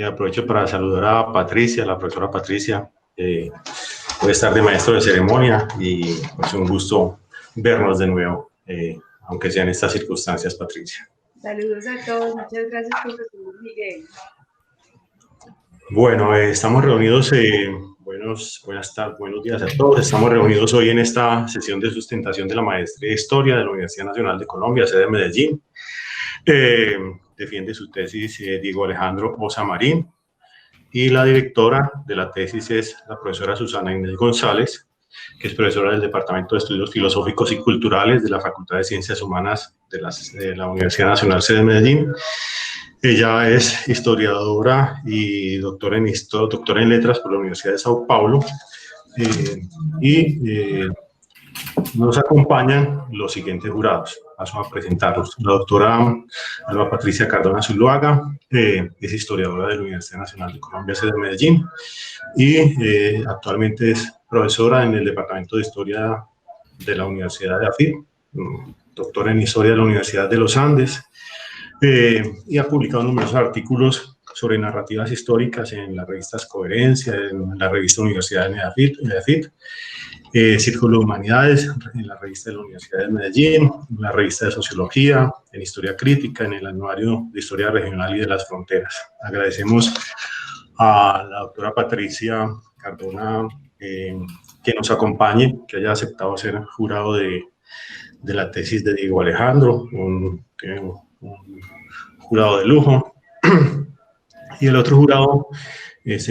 Aprovecho para saludar a Patricia, la profesora Patricia, puede estar de maestro de ceremonia y es un gusto vernos de nuevo, aunque sea en estas circunstancias, Patricia. Saludos a todos, muchas gracias, profesor Miguel. Bueno, estamos reunidos, buenos días a todos. Estamos reunidos hoy en esta sesión de sustentación de la maestría de Historia de la Universidad Nacional de Colombia, sede de Medellín. Defiende su tesis Diego Alejandro Ossa Marín y la directora de la tesis es la profesora Susana Inés González, que es profesora del Departamento de Estudios Filosóficos y Culturales de la Facultad de Ciencias Humanas de la Universidad Nacional sede de Medellín. Ella es historiadora y doctora en letras por la Universidad de Sao Paulo nos acompañan los siguientes jurados. Paso a presentarlos. La doctora Alba Patricia Cardona Zuluaga, es historiadora de la Universidad Nacional de Colombia, sede de Medellín, y actualmente es profesora en el Departamento de Historia de la Universidad de AFIT, doctora en Historia de la Universidad de los Andes, y ha publicado numerosos artículos sobre narrativas históricas en las revistas Coherencia, en la revista Universidad de AFIT, Círculo de Humanidades, en la revista de la Universidad de Medellín, en la revista de Sociología, en Historia Crítica, en el Anuario de Historia Regional y de las Fronteras. Agradecemos a la doctora Patricia Cardona que nos acompañe, que haya aceptado ser jurado de la tesis de Diego Alejandro, un jurado de lujo. Y el otro jurado es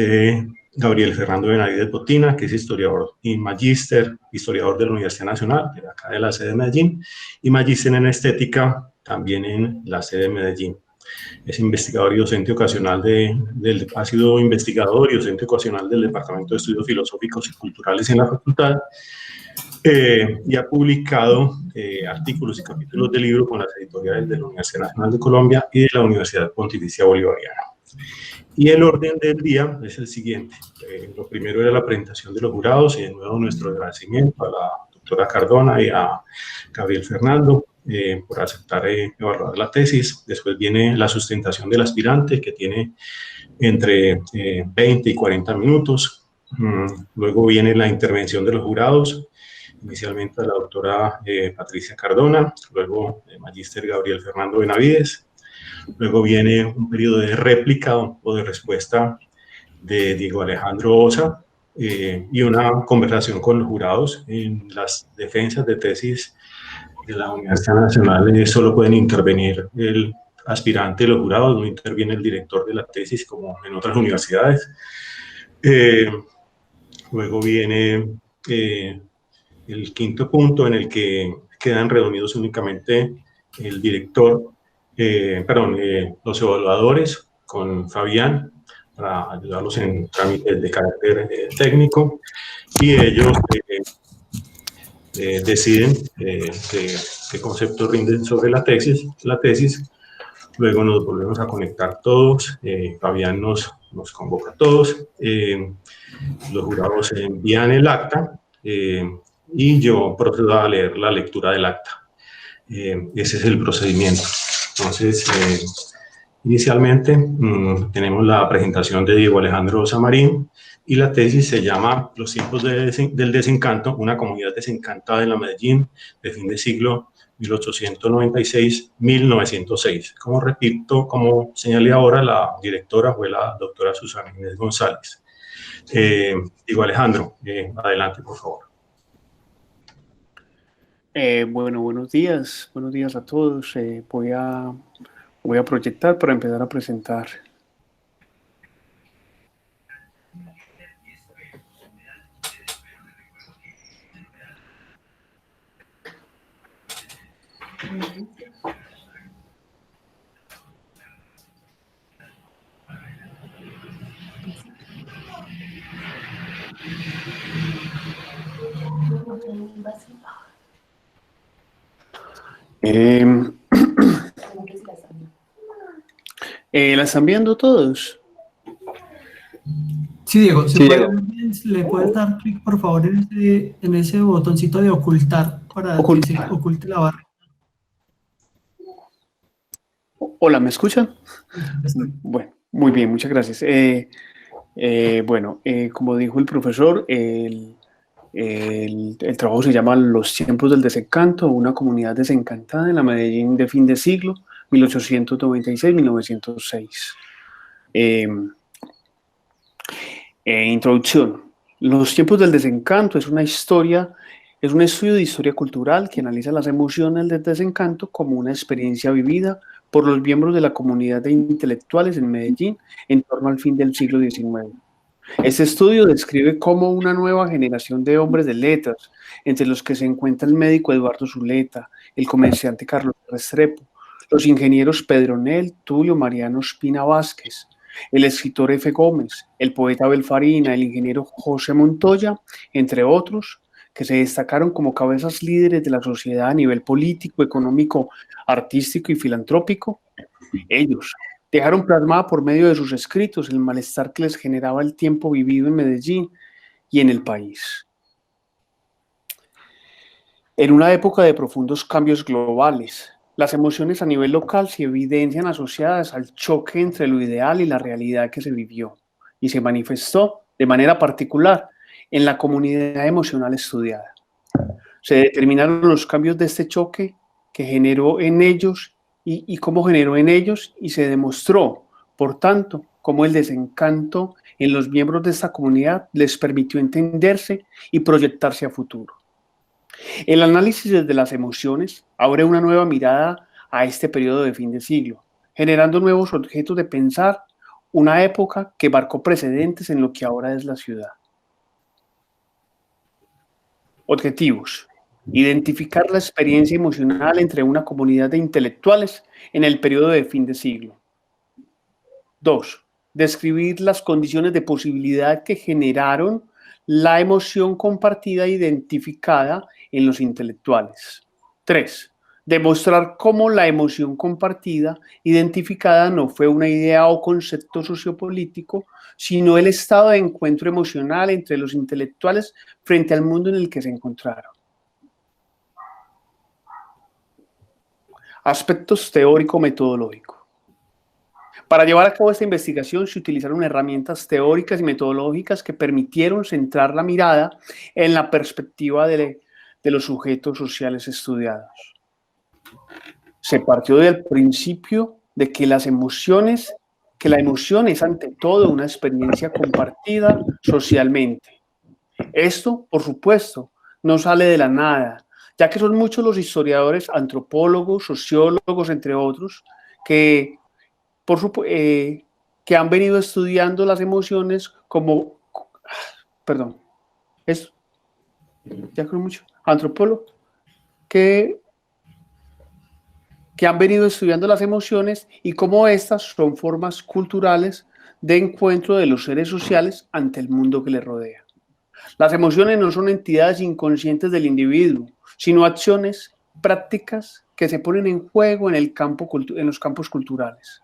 Gabriel Fernando Benavides Botina, que es historiador y magíster, historiador de la Universidad Nacional, de acá de la sede de Medellín, y magíster en estética también en la sede de Medellín. Es investigador y docente ocasional ha sido investigador y docente ocasional del Departamento de Estudios Filosóficos y Culturales en la facultad, y ha publicado artículos y capítulos de libros con las editoriales de la Universidad Nacional de Colombia y de la Universidad Pontificia Bolivariana. Y el orden del día es el siguiente. Lo primero era la presentación de los jurados y de nuevo nuestro agradecimiento a la doctora Cardona y a Gabriel Fernando por aceptar evaluar la tesis. Después viene la sustentación del aspirante, que tiene entre 20 y 40 minutos. Luego viene la intervención de los jurados, inicialmente a la doctora Patricia Cardona, luego el magíster Gabriel Fernando Benavides. Luego viene un periodo de réplica o de respuesta de Diego Alejandro Ossa y una conversación con los jurados. En las defensas de tesis de la Universidad Nacional solo pueden intervenir el aspirante y los jurados, no interviene el director de la tesis como en otras universidades. Luego viene el quinto punto en el que quedan reunidos únicamente el director, los evaluadores con Fabián para ayudarlos en trámites de carácter técnico, y ellos deciden qué conceptos rinden sobre la tesis. Luego nos volvemos a conectar todos, Fabián nos convoca a todos, los jurados envían el acta y yo procedo a leer la lectura del acta. Ese es el procedimiento. Entonces, inicialmente tenemos la presentación de Diego Alejandro Ossa Marín y la tesis se llama Los tiempos del desencanto, una comunidad desencantada en la Medellín de fin de siglo 1896-1906. Como repito, como señalé ahora, la directora fue la doctora Susana Inés González. Diego Alejandro, adelante, por favor. Bueno, buenos días a todos. Voy a proyectar para empezar a presentar. ¿La están viendo todos? Sí, Diego, ¿le puedes dar clic, por favor, en ese botoncito de ocultar para que se oculte la barra? Hola, ¿me escuchan? Bueno, Muy bien, muchas gracias. Bueno, como dijo el profesor, el trabajo se llama Los tiempos del desencanto, una comunidad desencantada en la Medellín de fin de siglo, 1896-1906. Introducción. Los tiempos del desencanto es una historia, es un estudio de historia cultural que analiza las emociones del desencanto como una experiencia vivida por los miembros de la comunidad de intelectuales en Medellín en torno al fin del siglo XIX. Este estudio describe cómo una nueva generación de hombres de letras, entre los que se encuentra el médico Eduardo Zuleta, el comerciante Carlos Restrepo, los ingenieros Pedronel, Tulio Mariano Espina Vázquez, el escritor F. Gómez, el poeta Abel Farina, el ingeniero José Montoya, entre otros, que se destacaron como cabezas líderes de la sociedad a nivel político, económico, artístico y filantrópico. Ellos dejaron plasmada por medio de sus escritos el malestar que les generaba el tiempo vivido en Medellín y en el país. En una época de profundos cambios globales, las emociones a nivel local se evidencian asociadas al choque entre lo ideal y la realidad que se vivió y se manifestó de manera particular en la comunidad emocional estudiada. Se determinaron los cambios de este choque que generó en ellos y cómo generó en ellos y se demostró, por tanto, cómo el desencanto en los miembros de esta comunidad les permitió entenderse y proyectarse a futuro. El análisis de las emociones abre una nueva mirada a este periodo de fin de siglo, generando nuevos objetos de pensar, una época que marcó precedentes en lo que ahora es la ciudad. Objetivos. Identificar la experiencia emocional entre una comunidad de intelectuales en el periodo de fin de siglo. 2. Describir las condiciones de posibilidad que generaron la emoción compartida e identificada en los intelectuales. 3. Demostrar cómo la emoción compartida, identificada, no fue una idea o concepto sociopolítico, sino el estado de encuentro emocional entre los intelectuales frente al mundo en el que se encontraron. Aspectos teórico-metodológicos. Para llevar a cabo esta investigación se utilizaron herramientas teóricas y metodológicas que permitieron centrar la mirada en la perspectiva de los sujetos sociales estudiados. Se partió del principio de que la emoción es ante todo una experiencia compartida socialmente. Esto, por supuesto, no sale de la nada, ya que son muchos los historiadores, antropólogos, sociólogos, entre otros, que han venido estudiando las emociones como, antropólogos que han venido estudiando las emociones y cómo estas son formas culturales de encuentro de los seres sociales ante el mundo que les rodea. Las emociones no son entidades inconscientes del individuo, sino acciones prácticas que se ponen en juego en los campos culturales.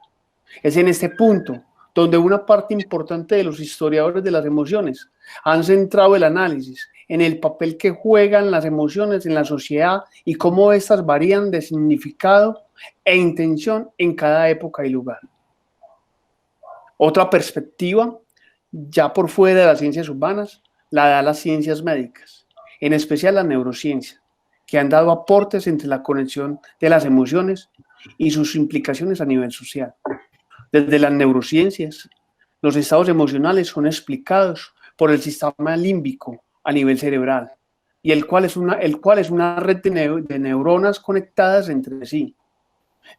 Es en este punto donde una parte importante de los historiadores de las emociones han centrado el análisis en el papel que juegan las emociones en la sociedad y cómo éstas varían de significado e intención en cada época y lugar. Otra perspectiva, ya por fuera de las ciencias humanas, la da las ciencias médicas, en especial la neurociencia, que han dado aportes entre la conexión de las emociones y sus implicaciones a nivel social. Desde las neurociencias, los estados emocionales son explicados por el sistema límbico a nivel cerebral, y el cual es una red de neuronas conectadas entre sí.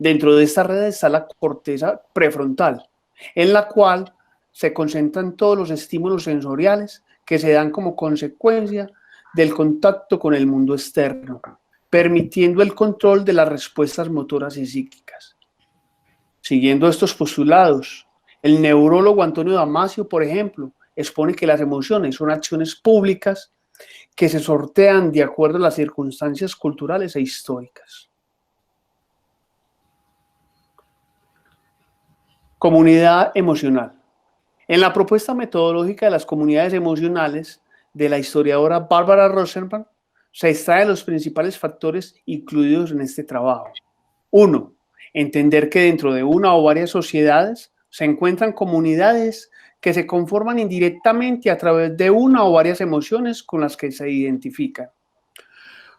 Dentro de esta red está la corteza prefrontal, en la cual se concentran todos los estímulos sensoriales que se dan como consecuencia del contacto con el mundo externo, permitiendo el control de las respuestas motoras y psíquicas. Siguiendo estos postulados, el neurólogo Antonio Damasio, por ejemplo, expone que las emociones son acciones públicas que se sortean de acuerdo a las circunstancias culturales e históricas. Comunidad emocional. En la propuesta metodológica de las comunidades emocionales de la historiadora Bárbara Rosenberg, se extraen los principales factores incluidos en este trabajo. 1. Entender que dentro de una o varias sociedades se encuentran comunidades que se conforman indirectamente a través de una o varias emociones con las que se identifican.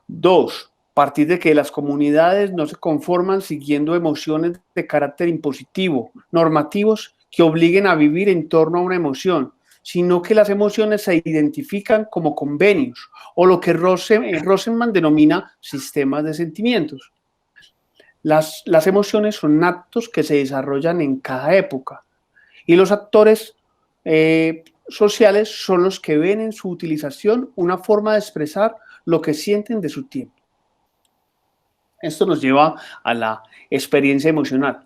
2. Partir de que las comunidades no se conforman siguiendo emociones de carácter impositivo, normativos que obliguen a vivir en torno a una emoción, sino que las emociones se identifican como convenios o lo que Rosenman denomina sistemas de sentimientos. Las emociones son actos que se desarrollan en cada época y los actores sociales son los que ven en su utilización una forma de expresar lo que sienten de su tiempo. Esto nos lleva a la experiencia emocional.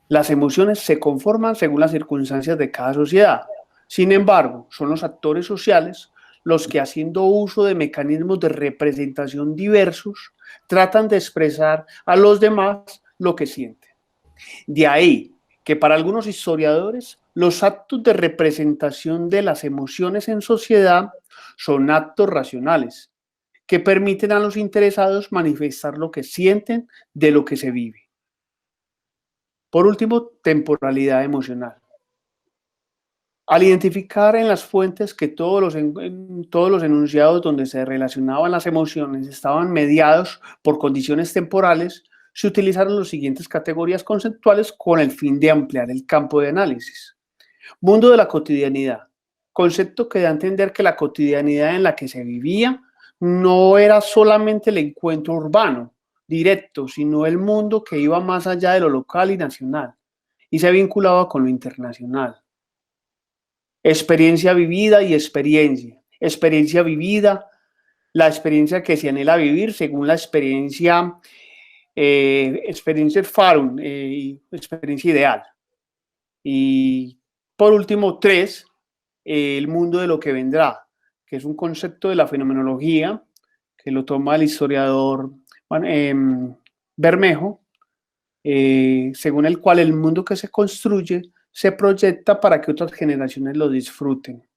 Las emociones se conforman según las circunstancias de cada sociedad. Sin embargo, son los actores sociales los que, haciendo uso de mecanismos de representación diversos, tratan de expresar a los demás lo que sienten. De ahí que para algunos historiadores los actos de representación de las emociones en sociedad son actos racionales que permiten a los interesados manifestar lo que sienten de lo que se vive. Por último, temporalidad emocional. Al identificar en las fuentes que todos los enunciados donde se relacionaban las emociones estaban mediados por condiciones temporales, se utilizaron las siguientes categorías conceptuales con el fin de ampliar el campo de análisis. Mundo de la cotidianidad, concepto que da a entender que la cotidianidad en la que se vivía no era solamente el encuentro urbano directo, sino el mundo que iba más allá de lo local y nacional y se vinculaba con lo internacional. Experiencia vivida y experiencia. Experiencia vivida, la experiencia que se anhela vivir según la experiencia Erfahrung, experiencia ideal. Y por último, 3, el mundo de lo que vendrá, que es un concepto de la fenomenología que lo toma el historiador Bermejo, según el cual el mundo que se construye se proyecta para que otras generaciones lo disfruten.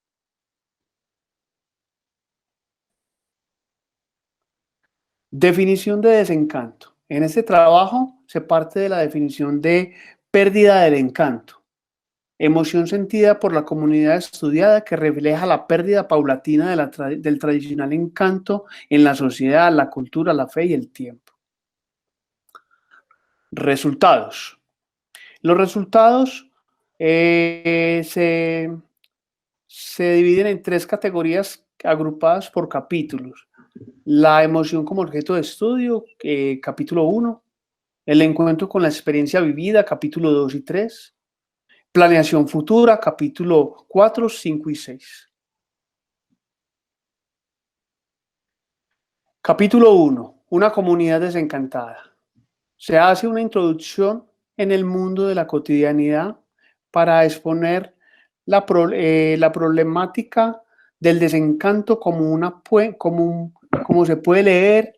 Definición de desencanto. En este trabajo se parte de la definición de pérdida del encanto, emoción sentida por la comunidad estudiada que refleja la pérdida paulatina del tradicional encanto en la sociedad, la cultura, la fe y el tiempo. Resultados. Los resultados se dividen en 3 categorías agrupadas por capítulos. La emoción como objeto de estudio, capítulo 1. El encuentro con la experiencia vivida, capítulo 2 y 3. Planeación futura, capítulo 4, 5 y 6. Capítulo 1. Una comunidad desencantada. Se hace una introducción en el mundo de la cotidianidad para exponer la problemática del desencanto como se puede leer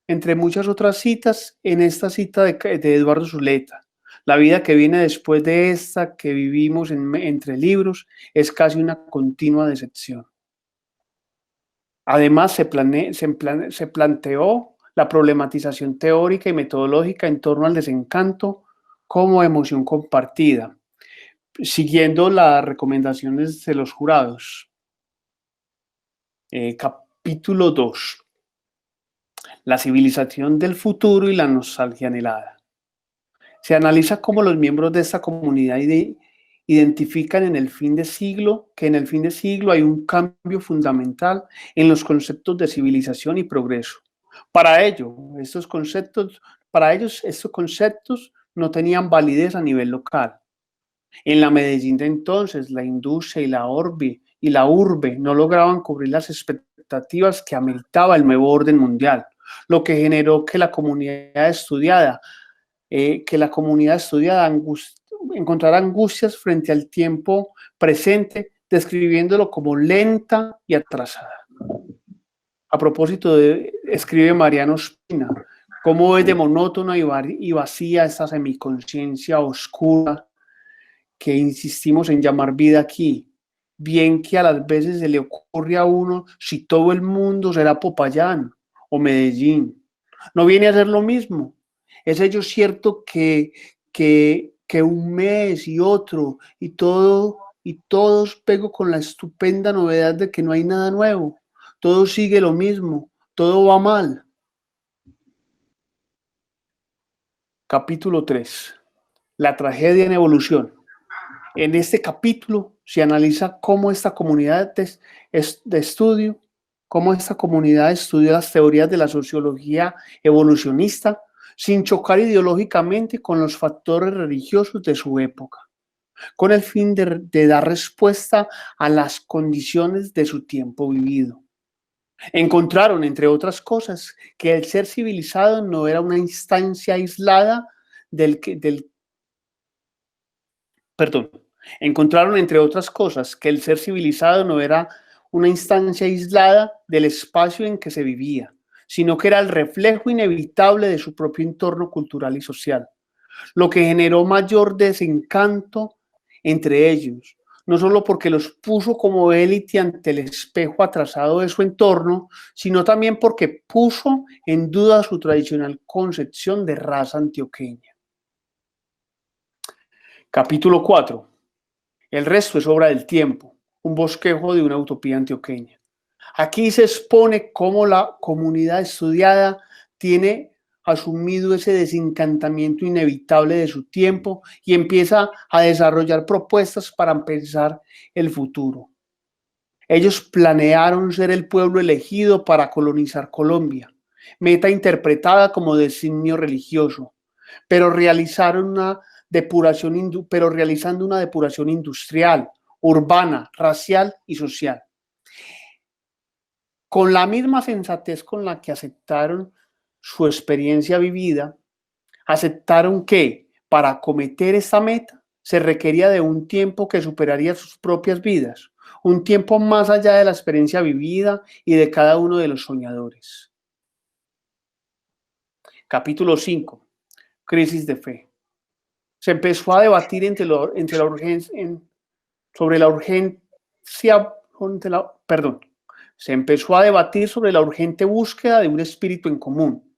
entre muchas otras citas en esta cita de Eduardo Zuleta. La vida que viene después de esta que vivimos entre libros es casi una continua decepción. Además, se planteó la problematización teórica y metodológica en torno al desencanto como emoción compartida, siguiendo las recomendaciones de los jurados. Capítulo 2. La civilización del futuro y la nostalgia anhelada. Se analiza cómo los miembros de esta comunidad identifican que en el fin de siglo hay un cambio fundamental en los conceptos de civilización y progreso. Para ellos, estos conceptos no tenían validez a nivel local. En la Medellín de entonces, la industria y la urbe no lograban cubrir las expectativas que ameritaba el nuevo orden mundial, lo que generó que la comunidad estudiada encontrara angustias frente al tiempo presente, describiéndolo como lenta y atrasada. A propósito, escribe Mariano Ospina, cómo es de monótona y vacía esta semiconciencia oscura que insistimos en llamar vida aquí, bien que a las veces se le ocurre a uno si todo el mundo será Popayán o Medellín. No viene a ser lo mismo. Es ello cierto que que un mes y otro y todos pego con la estupenda novedad de que no hay nada nuevo, todo sigue lo mismo, todo va mal. Capítulo 3. La tragedia en evolución. En este capítulo se analiza cómo esta comunidad de estudio, cómo esta comunidad estudió las teorías de la sociología evolucionista sin chocar ideológicamente con los factores religiosos de su época, con el fin de dar respuesta a las condiciones de su tiempo vivido. Encontraron, entre otras cosas, que el ser civilizado no era una instancia aislada Encontraron, entre otras cosas, que el ser civilizado no era una instancia aislada del espacio en que se vivía, sino que era el reflejo inevitable de su propio entorno cultural y social, lo que generó mayor desencanto entre ellos, no solo porque los puso como élite ante el espejo atrasado de su entorno, sino también porque puso en duda su tradicional concepción de raza antioqueña. Capítulo 4. El resto es obra del tiempo, un bosquejo de una utopía antioqueña. Aquí se expone cómo la comunidad estudiada tiene asumido ese desencantamiento inevitable de su tiempo y empieza a desarrollar propuestas para pensar el futuro. Ellos planearon ser el pueblo elegido para colonizar Colombia, meta interpretada como designio religioso, pero realizando una depuración industrial, urbana, racial y social. Con la misma sensatez con la que aceptaron su experiencia vivida, aceptaron que para acometer esta meta se requería de un tiempo que superaría sus propias vidas, un tiempo más allá de la experiencia vivida y de cada uno de los soñadores. Capítulo 5. Crisis de fe. Se empezó a debatir Se empezó a debatir sobre la urgente búsqueda de un espíritu en común,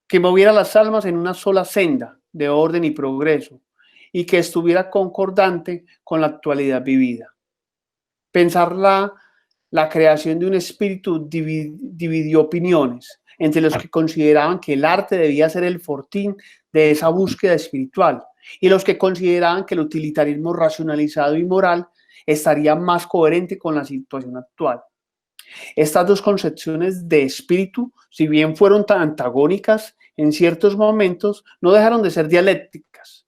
que moviera las almas en una sola senda de orden y progreso, y que estuviera concordante con la actualidad vivida. Pensar la creación de un espíritu dividió opiniones, entre los que consideraban que el arte debía ser el fortín de esa búsqueda espiritual, y los que consideraban que el utilitarismo racionalizado y moral estaría más coherente con la situación actual. Estas dos concepciones de espíritu, si bien fueron tan antagónicas en ciertos momentos, no dejaron de ser dialécticas.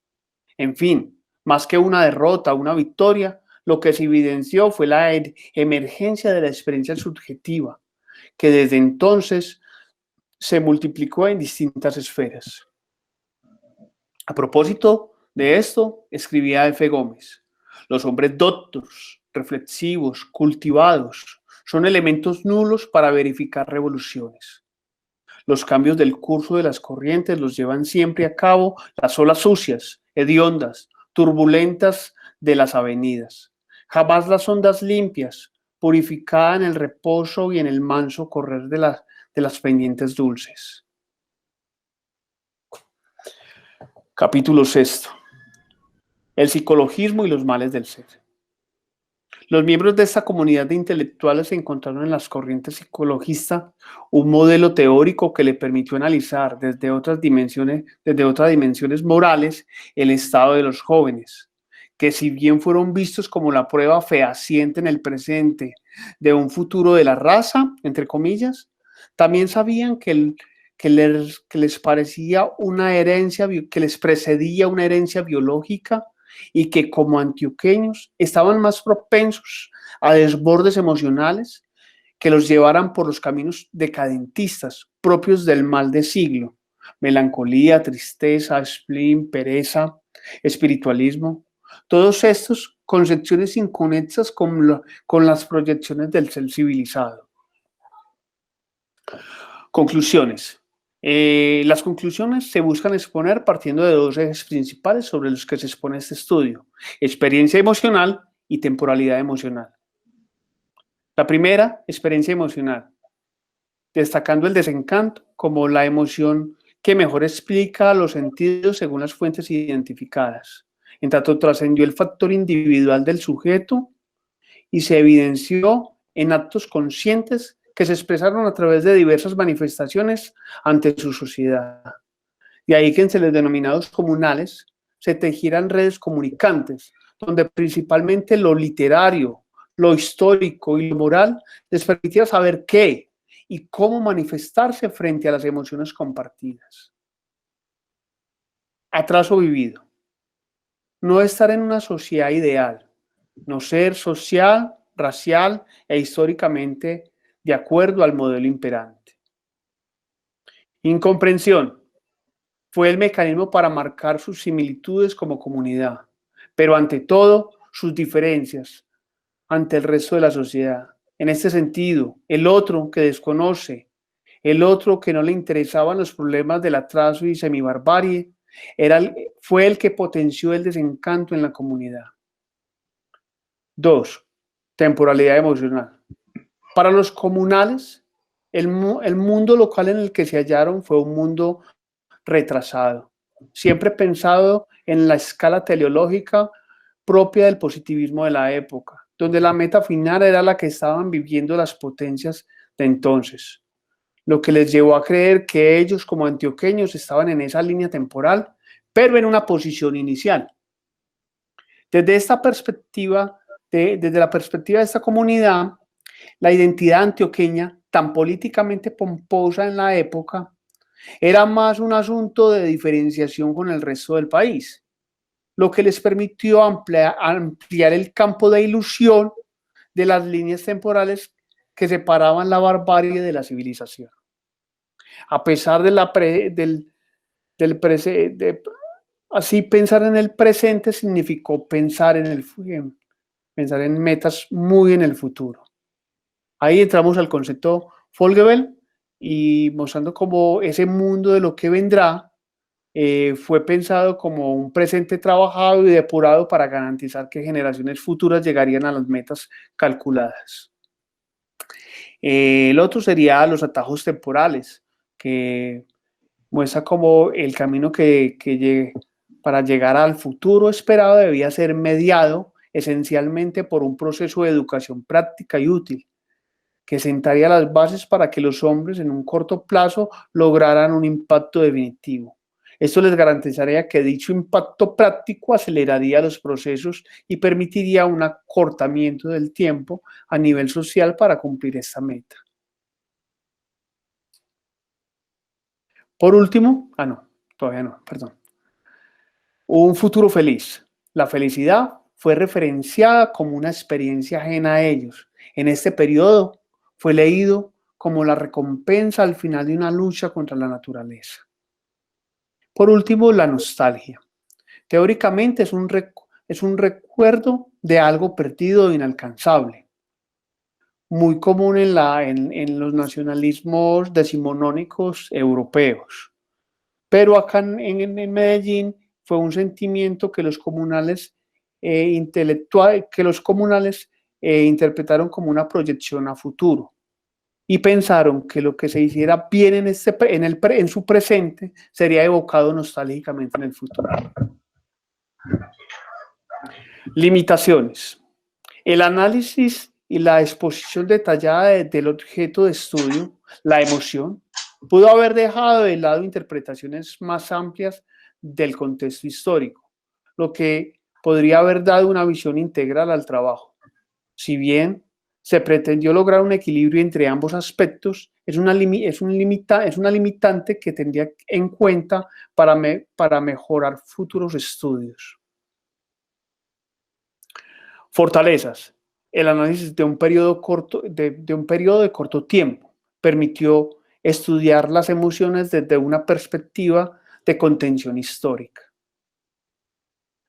En fin, más que una derrota o una victoria, lo que se evidenció fue la emergencia de la experiencia subjetiva, que desde entonces se multiplicó en distintas esferas. A propósito de esto, escribía F. Gómez: los hombres doctos, reflexivos, cultivados, son elementos nulos para verificar revoluciones. Los cambios del curso de las corrientes los llevan siempre a cabo las olas sucias, hediondas, turbulentas de las avenidas. Jamás las ondas limpias, purificadas en el reposo y en el manso correr de las pendientes dulces. Capítulo 6. El psicologismo y los males del ser. Los miembros de esta comunidad de intelectuales encontraron en las corrientes psicologistas un modelo teórico que le permitió analizar desde otras dimensiones morales el estado de los jóvenes, que si bien fueron vistos como la prueba fehaciente en el presente de un futuro de la raza, entre comillas, también sabían que les parecía una herencia, que les precedía una herencia biológica, y que como antioqueños estaban más propensos a desbordes emocionales que los llevaran por los caminos decadentistas propios del mal de siglo: melancolía, tristeza, spleen, pereza, espiritualismo. Todos estos concepciones inconexas con las proyecciones del ser civilizado. Conclusiones. Las conclusiones se buscan exponer partiendo de dos ejes principales sobre los que se expone este estudio: experiencia emocional y temporalidad emocional. La primera, experiencia emocional, destacando el desencanto como la emoción que mejor explica los sentidos según las fuentes identificadas. En tanto trascendió el factor individual del sujeto y se evidenció en actos conscientes que se expresaron a través de diversas manifestaciones ante su sociedad. De ahí que en los denominados comunales se tejieran redes comunicantes, donde principalmente lo literario, lo histórico y lo moral les permitía saber qué y cómo manifestarse frente a las emociones compartidas. Atraso vivido. No estar en una sociedad ideal, no ser social, racial e históricamente de acuerdo al modelo imperante. Incomprensión. Fue el mecanismo para marcar sus similitudes como comunidad, pero ante todo sus diferencias ante el resto de la sociedad. En este sentido, el otro que desconoce, el otro que no le interesaban los problemas del atraso y semibarbarie, fue el que potenció el desencanto en la comunidad. 2. Temporalidad emocional. Para los comunales, el mundo local en el que se hallaron fue un mundo retrasado, siempre pensado en la escala teleológica propia del positivismo de la época, donde la meta final era la que estaban viviendo las potencias de entonces, lo que les llevó a creer que ellos como antioqueños estaban en esa línea temporal, pero en una posición inicial. Desde esta perspectiva, desde la perspectiva de esta comunidad, la identidad antioqueña, tan políticamente pomposa en la época, era más un asunto de diferenciación con el resto del país, lo que les permitió ampliar el campo de ilusión de las líneas temporales que separaban la barbarie de la civilización. A pesar de así pensar en el presente significó pensar en metas muy en el futuro. Ahí entramos al concepto Folgevell y mostrando cómo ese mundo de lo que vendrá fue pensado como un presente trabajado y depurado para garantizar que generaciones futuras llegarían a las metas calculadas. El otro sería los atajos temporales, que muestra como el camino para llegar al futuro esperado debía ser mediado esencialmente por un proceso de educación práctica y útil, que sentaría las bases para que los hombres en un corto plazo lograran un impacto definitivo. Esto les garantizaría que dicho impacto práctico aceleraría los procesos y permitiría un acortamiento del tiempo a nivel social para cumplir esta meta. Por último, un futuro feliz. La felicidad fue referenciada como una experiencia ajena a ellos. En este periodo fue leído como la recompensa al final de una lucha contra la naturaleza. Por último, la nostalgia. Teóricamente es un recuerdo de algo perdido e inalcanzable, muy común en los nacionalismos decimonónicos europeos. Pero acá en Medellín fue un sentimiento que los comunales interpretaron como una proyección a futuro y pensaron que lo que se hiciera bien en su presente sería evocado nostálgicamente en el futuro. Limitaciones. El análisis y la exposición detallada del objeto de estudio, la emoción, pudo haber dejado de lado interpretaciones más amplias del contexto histórico, lo que podría haber dado una visión integral al trabajo. Si bien se pretendió lograr un equilibrio entre ambos aspectos, es una limitante que tendría en cuenta para mejorar futuros estudios. Fortalezas. El análisis de un periodo de corto tiempo permitió estudiar las emociones desde una perspectiva de contención histórica.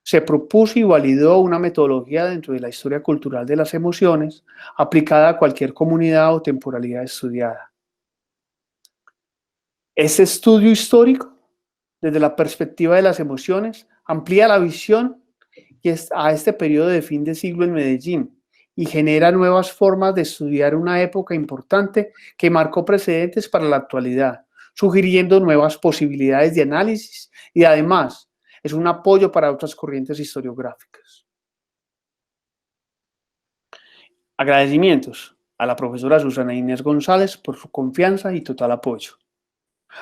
Se propuso y validó una metodología dentro de la historia cultural de las emociones aplicada a cualquier comunidad o temporalidad estudiada. Este estudio histórico, desde la perspectiva de las emociones, amplía la visión a este periodo de fin de siglo en Medellín y genera nuevas formas de estudiar una época importante que marcó precedentes para la actualidad, sugiriendo nuevas posibilidades de análisis y además es un apoyo para otras corrientes historiográficas. Agradecimientos a la profesora Susana Inés González por su confianza y total apoyo.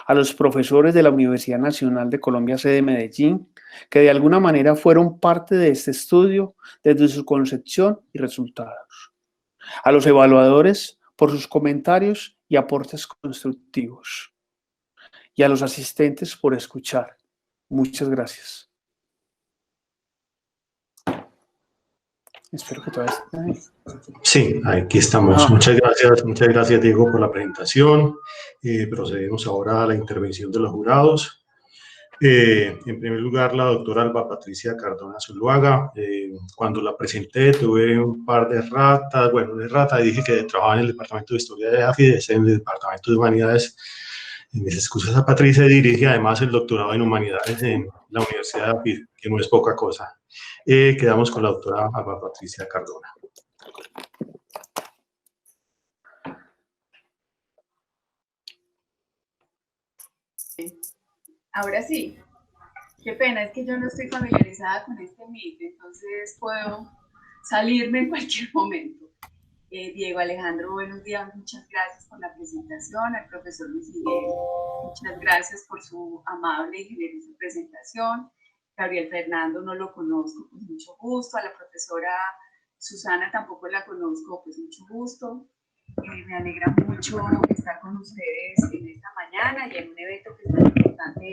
A los profesores de la Universidad Nacional de Colombia, sede Medellín, que de alguna manera fueron parte de este estudio desde su concepción y resultados. A los evaluadores por sus comentarios y aportes constructivos. Y a los asistentes por escuchar. Muchas gracias. Espero que todavía estén ahí. Sí, aquí estamos. Muchas gracias Diego por la presentación. Procedemos ahora a la intervención de los jurados. En primer lugar, la doctora Alba Patricia Cardona Zuluaga. Cuando la presenté tuve un par de ratas, bueno, una rata, y dije que trabajaba en el Departamento de Historia de AFIDES, en el Departamento de Humanidades. En mis excusas a Patricia, dirige además el doctorado en Humanidades en la Universidad de AFIDES, que no es poca cosa. Quedamos con la doctora Alba Patricia Cardona. Ahora sí, qué pena, es que yo no estoy familiarizada con este Meet, entonces puedo salirme en cualquier momento. Diego Alejandro, buenos días, muchas gracias por la presentación. Al profesor Luis Miguel, muchas gracias por su amable y generosa presentación. Gabriel Fernando, no lo conozco, pues mucho gusto. A la profesora Susana tampoco la conozco, pues mucho gusto. Me alegra mucho estar con ustedes en esta mañana y en un evento que es tan importante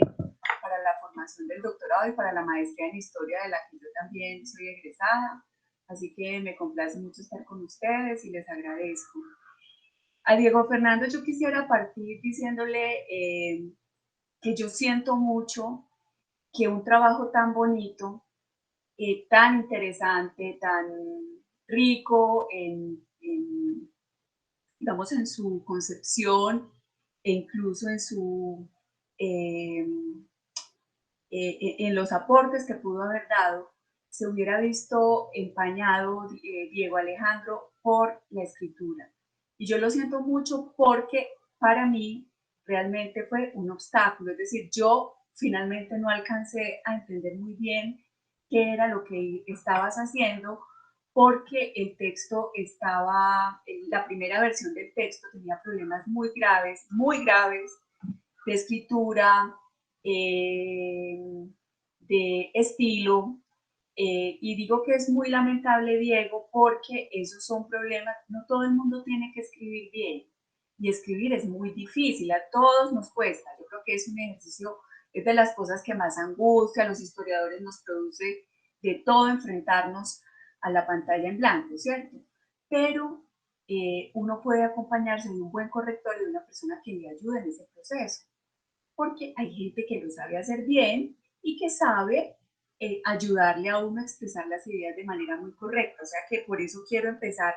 para la formación del doctorado y para la maestría en historia, de la que yo también soy egresada. Así que me complace mucho estar con ustedes y les agradezco. A Diego Fernando yo quisiera partir diciéndole que yo siento mucho que un trabajo tan bonito, tan interesante, tan rico digamos, en su concepción e incluso en los aportes que pudo haber dado, se hubiera visto empañado Diego Alejandro por la escritura. Y yo lo siento mucho porque para mí realmente fue un obstáculo, es decir, yo finalmente no alcancé a entender muy bien qué era lo que estabas haciendo, porque el texto estaba, la primera versión del texto tenía problemas muy graves de escritura, de estilo, y digo que es muy lamentable, Diego, porque esos son problemas, no todo el mundo tiene que escribir bien, y escribir es muy difícil, a todos nos cuesta. Yo creo que es un ejercicio, es de las cosas que más angustia a los historiadores nos produce, de todo enfrentarnos a la pantalla en blanco, ¿cierto? Pero uno puede acompañarse de un buen corrector y de una persona que le ayude en ese proceso, porque hay gente que lo sabe hacer bien y que sabe ayudarle a uno a expresar las ideas de manera muy correcta. O sea que por eso quiero empezar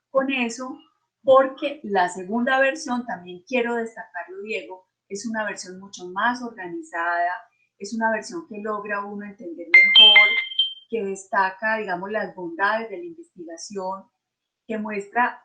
con eso, porque la segunda versión, también quiero destacarlo, Diego, es una versión mucho más organizada, es una versión que logra uno entender mejor, que destaca, digamos, las bondades de la investigación, que muestra,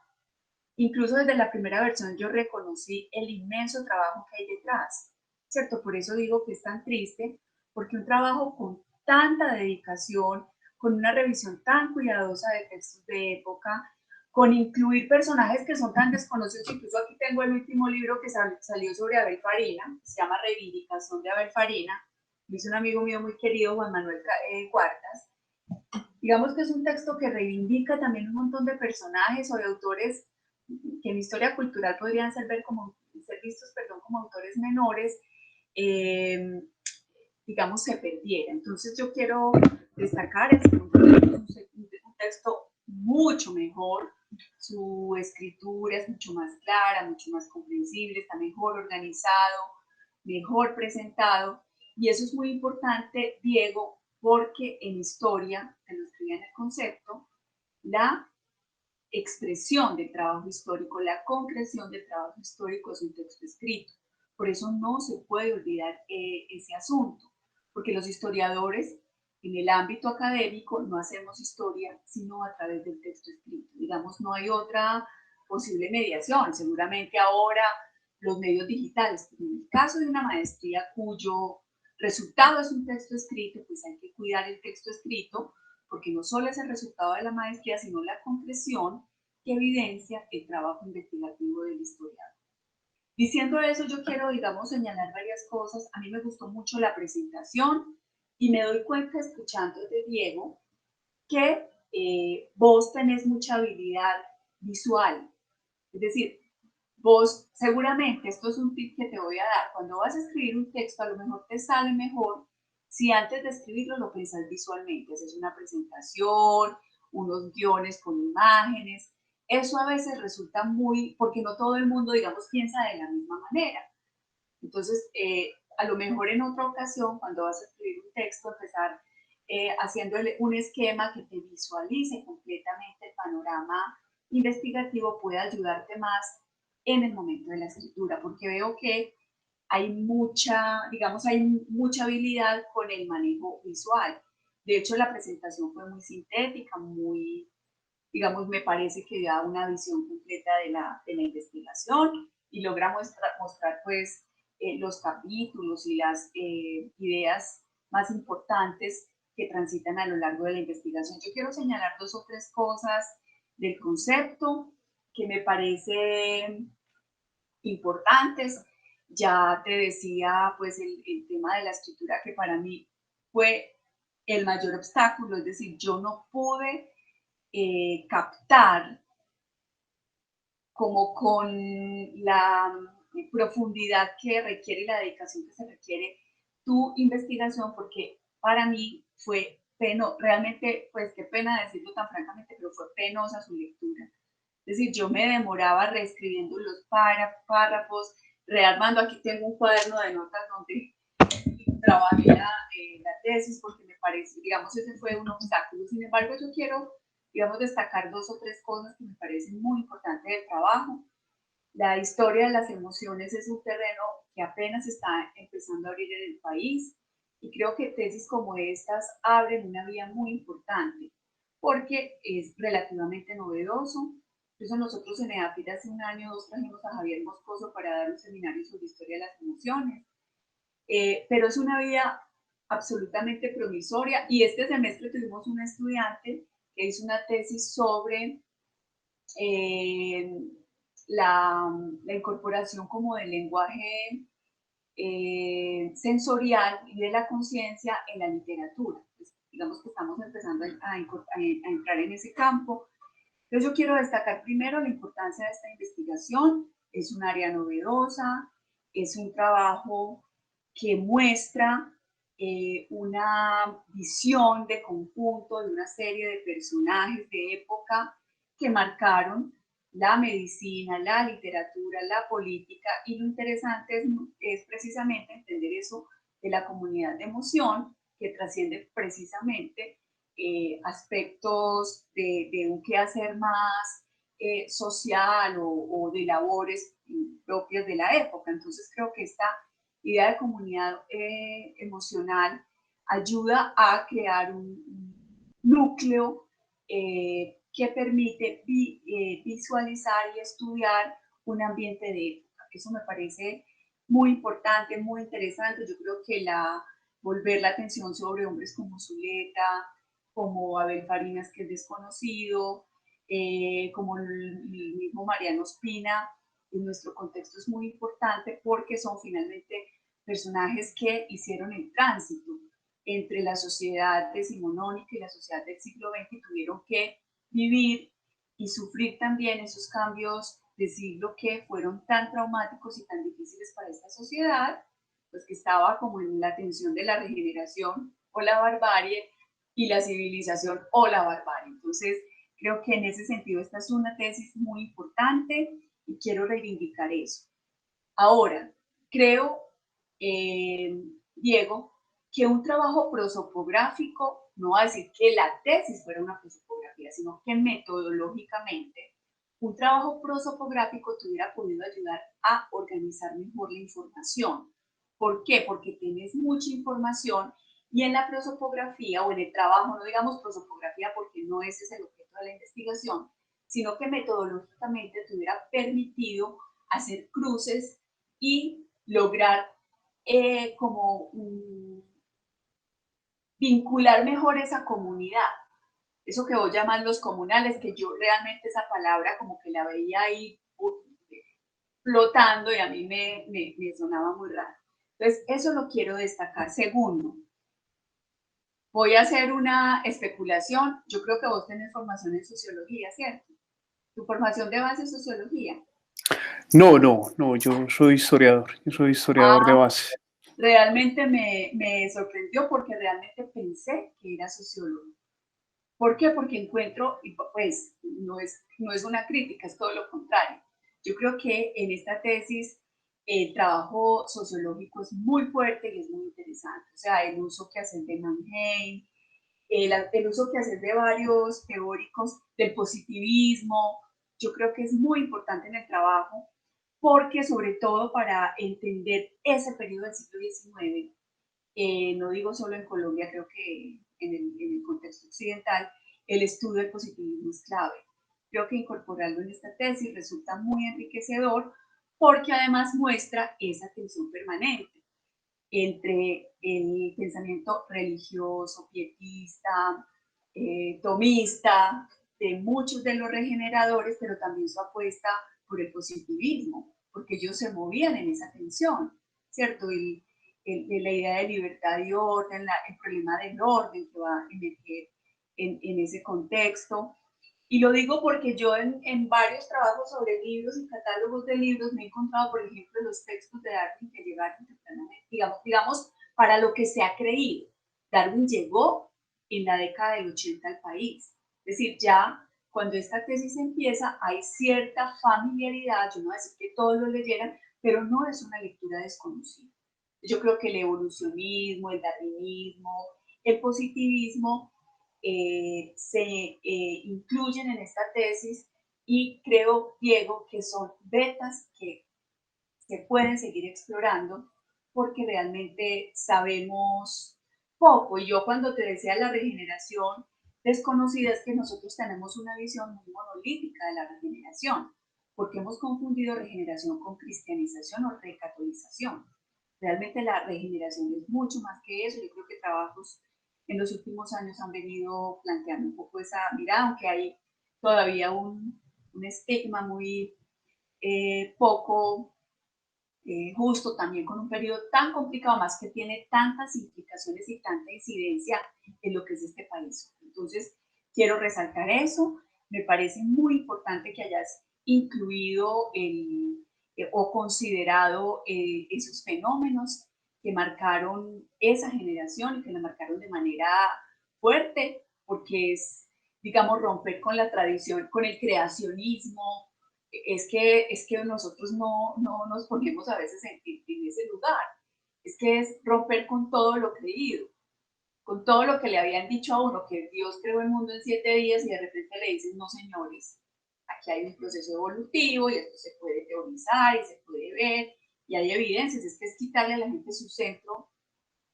incluso desde la primera versión yo reconocí el inmenso trabajo que hay detrás, ¿cierto? Por eso digo que es tan triste, porque un trabajo con tanta dedicación, con una revisión tan cuidadosa de textos de época, con incluir personajes que son tan desconocidos, incluso aquí tengo el último libro que salió sobre Abel Farina, se llama Reivindicación de Abel Farina, lo hizo un amigo mío muy querido, Juan Manuel Cuartas. Digamos que es un texto que reivindica también un montón de personajes o de autores que en historia cultural podrían ser vistos como autores menores, digamos, se perdiera. Entonces yo quiero destacar el segundo libro, un texto mucho mejor, su escritura es mucho más clara, mucho más comprensible, está mejor organizado, mejor presentado, y eso es muy importante, Diego, porque en historia, te lo escribí en el concepto, la expresión del trabajo histórico, la concreción del trabajo histórico es un texto escrito. Por eso no se puede olvidar ese asunto, porque los historiadores en el ámbito académico no hacemos historia sino a través del texto escrito. Digamos, no hay otra posible mediación. Seguramente ahora los medios digitales, en el caso de una maestría cuyo resultado es un texto escrito, pues hay que cuidar el texto escrito, porque no solo es el resultado de la maestría, sino la concreción que evidencia el trabajo investigativo del historiador. Diciendo eso, yo quiero, digamos, señalar varias cosas. A mí me gustó mucho la presentación y me doy cuenta, escuchándote, Diego, que vos tenés mucha habilidad visual. Es decir, vos seguramente, esto es un tip que te voy a dar, cuando vas a escribir un texto, a lo mejor te sale mejor si antes de escribirlo lo pensás visualmente, haces una presentación, unos guiones con imágenes. Eso a veces resulta muy, porque no todo el mundo, digamos, piensa de la misma manera. Entonces, a lo mejor en otra ocasión, cuando vas a escribir un texto, empezar haciéndole un esquema que te visualice completamente el panorama investigativo puede ayudarte más en el momento de la escritura, porque veo que hay mucha, digamos, hay mucha habilidad con el manejo visual. De hecho, la presentación fue muy sintética, muy, digamos, me parece que da una visión completa de la investigación y logra mostrar pues, los capítulos y las ideas más importantes que transitan a lo largo de la investigación. Yo quiero señalar 2 o 3 cosas del concepto que me parecen importantes. Ya te decía, pues, el tema de la escritura que para mí fue el mayor obstáculo, es decir, yo no pude captar como con la profundidad que requiere y la dedicación que se requiere tu investigación, porque para mí fue realmente, pues qué pena decirlo tan francamente, pero fue penosa su lectura. Es decir, yo me demoraba reescribiendo los párrafos, rearmando. Aquí tengo un cuaderno de notas donde trabajé la tesis, porque me parece, digamos, ese fue un obstáculo. Sin embargo, yo quiero, digamos, destacar 2 o 3 cosas que me parecen muy importantes del trabajo. La historia de las emociones es un terreno que apenas está empezando a abrir en el país y creo que tesis como estas abren una vía muy importante porque es relativamente novedoso. Incluso nosotros en EAFIT hace 1 año o 2 trajimos a Javier Moscoso para dar un seminario sobre historia de las emociones. Pero es una vía absolutamente promisoria y este semestre tuvimos un estudiante que hizo una tesis sobre la incorporación como del lenguaje sensorial y de la conciencia en la literatura. Pues, digamos que estamos empezando a entrar en ese campo. Entonces yo quiero destacar primero la importancia de esta investigación. Es un área novedosa, es un trabajo que muestra una visión de conjunto de una serie de personajes de época que marcaron la medicina, la literatura, la política, y lo interesante es precisamente entender eso de la comunidad de emoción que trasciende precisamente aspectos de un quehacer más social o de labores propias de la época. Entonces creo que esta idea de comunidad emocional ayuda a crear un núcleo que permite visualizar y estudiar un ambiente de época. Eso me parece muy importante, muy interesante. Yo creo que volver la atención sobre hombres como Zuleta, como Abel Farinas, que es desconocido, como el mismo Mariano Ospina, en nuestro contexto es muy importante porque son finalmente personajes que hicieron el tránsito entre la sociedad decimonónica y la sociedad del siglo XX y tuvieron que vivir y sufrir también esos cambios de siglo que fueron tan traumáticos y tan difíciles para esta sociedad, pues que estaba como en la tensión de la regeneración o la barbarie y la civilización o la barbarie. Entonces, creo que en ese sentido esta es una tesis muy importante y quiero reivindicar eso. Ahora, creo, Diego, que un trabajo prosopográfico, no va a decir que la tesis fuera una prosopografía, sino que metodológicamente un trabajo prosopográfico te hubiera podido ayudar a organizar mejor la información. ¿Por qué? Porque tienes mucha información y en la prosopografía o en el trabajo, no digamos prosopografía porque no ese es el objeto de la investigación, sino que metodológicamente te hubiera permitido hacer cruces y lograr como vincular mejor esa comunidad. Eso que vos llamas los comunales, que yo realmente esa palabra como que la veía ahí flotando y a mí me sonaba muy raro. Entonces, eso lo quiero destacar. Segundo, voy a hacer una especulación. Yo creo que vos tenés formación en sociología, ¿cierto? ¿Tu formación de base es sociología? No, yo soy historiador de base. Realmente me sorprendió porque realmente pensé que era sociólogo. ¿Por qué? Porque encuentro, y pues no es una crítica, es todo lo contrario. Yo creo que en esta tesis el trabajo sociológico es muy fuerte y es muy interesante. O sea, el uso que hacen de Mannheim, el uso que hacen de varios teóricos del positivismo, yo creo que es muy importante en el trabajo porque sobre todo para entender ese periodo del siglo XIX, no digo solo en Colombia, creo que en el contexto occidental, el estudio del positivismo es clave. Creo que incorporarlo en esta tesis resulta muy enriquecedor porque además muestra esa tensión permanente entre el pensamiento religioso, pietista, tomista, de muchos de los regeneradores, pero también su apuesta por el positivismo, porque ellos se movían en esa tensión, ¿cierto? La idea de libertad y orden, el problema del orden que va a emerger en ese contexto. Y lo digo porque yo en varios trabajos sobre libros y catálogos de libros me he encontrado, por ejemplo, los textos de Darwin que llegaron tempranamente, digamos, para lo que se ha creído. Darwin llegó en la década del 80 al país. Es decir, ya cuando esta tesis empieza hay cierta familiaridad, yo no voy a decir que todos lo leyeran, pero no es una lectura desconocida. Yo creo que el evolucionismo, el darwinismo, el positivismo se incluyen en esta tesis y creo, Diego, que son vetas que se pueden seguir explorando porque realmente sabemos poco. Y yo cuando te decía la regeneración desconocida es que nosotros tenemos una visión muy monolítica de la regeneración, porque hemos confundido regeneración con cristianización o recatolización. Realmente la regeneración es mucho más que eso. Yo creo que trabajos en los últimos años han venido planteando un poco esa mirada, aunque hay todavía un estigma muy poco justo también con un periodo tan complicado, más que tiene tantas implicaciones y tanta incidencia en lo que es este país. Entonces, quiero resaltar eso. Me parece muy importante que hayas incluido o considerado esos fenómenos que marcaron esa generación y que la marcaron de manera fuerte, porque es, digamos, romper con la tradición, con el creacionismo. Es que nosotros no nos ponemos a veces en ese lugar. Es que es romper con todo lo creído, con todo lo que le habían dicho a uno, que Dios creó el mundo en 7 días y de repente le dicen, no señores, aquí hay un proceso evolutivo y esto se puede teorizar y se puede ver y hay evidencias. Es que es quitarle a la gente su centro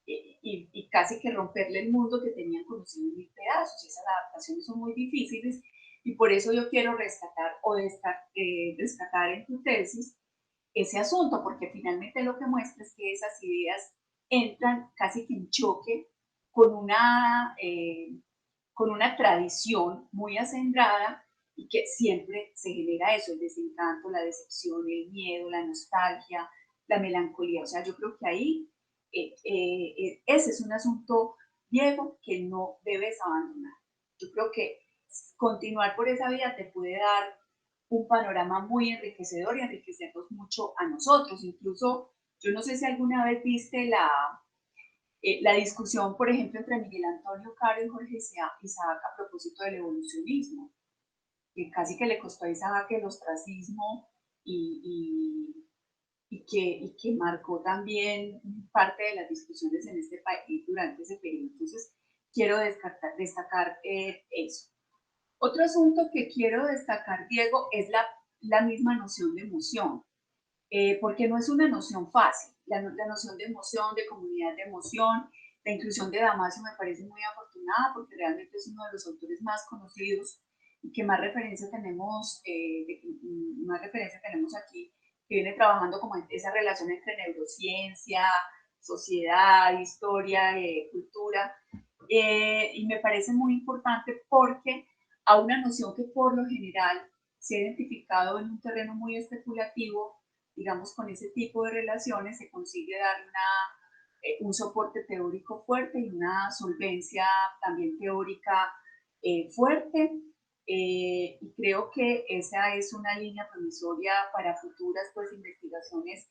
y casi que romperle el mundo que tenían conocido en mil pedazos. Y esas adaptaciones son muy difíciles y por eso yo quiero rescatar o rescatar en tu tesis ese asunto, porque finalmente lo que muestra es que esas ideas entran casi que en choque con una tradición muy acendrada y que siempre se genera eso, el desencanto, la decepción, el miedo, la nostalgia, la melancolía. O sea, yo creo que ahí ese es un asunto, Diego, que no debes abandonar. Yo creo que continuar por esa vía te puede dar un panorama muy enriquecedor y enriquecernos mucho a nosotros. Incluso, yo no sé si alguna vez viste la discusión, por ejemplo, entre Miguel Antonio Caro y Jorge Isaac a propósito del evolucionismo, que casi que le costó a Isaac el ostracismo y que marcó también parte de las discusiones en este país durante ese periodo. Entonces, quiero destacar eso. Otro asunto que quiero destacar, Diego, es la misma noción de emoción, porque no es una noción fácil. La noción de emoción, de comunidad de emoción, la inclusión de Damasio me parece muy afortunada porque realmente es uno de los autores más conocidos y que más referencia tenemos aquí, que viene trabajando como esa relación entre neurociencia, sociedad, historia, cultura, y me parece muy importante porque a una noción que por lo general se ha identificado en un terreno muy especulativo, digamos, con ese tipo de relaciones, se consigue dar un soporte teórico fuerte y una solvencia también teórica fuerte. Y creo que esa es una línea promisoria para futuras pues, investigaciones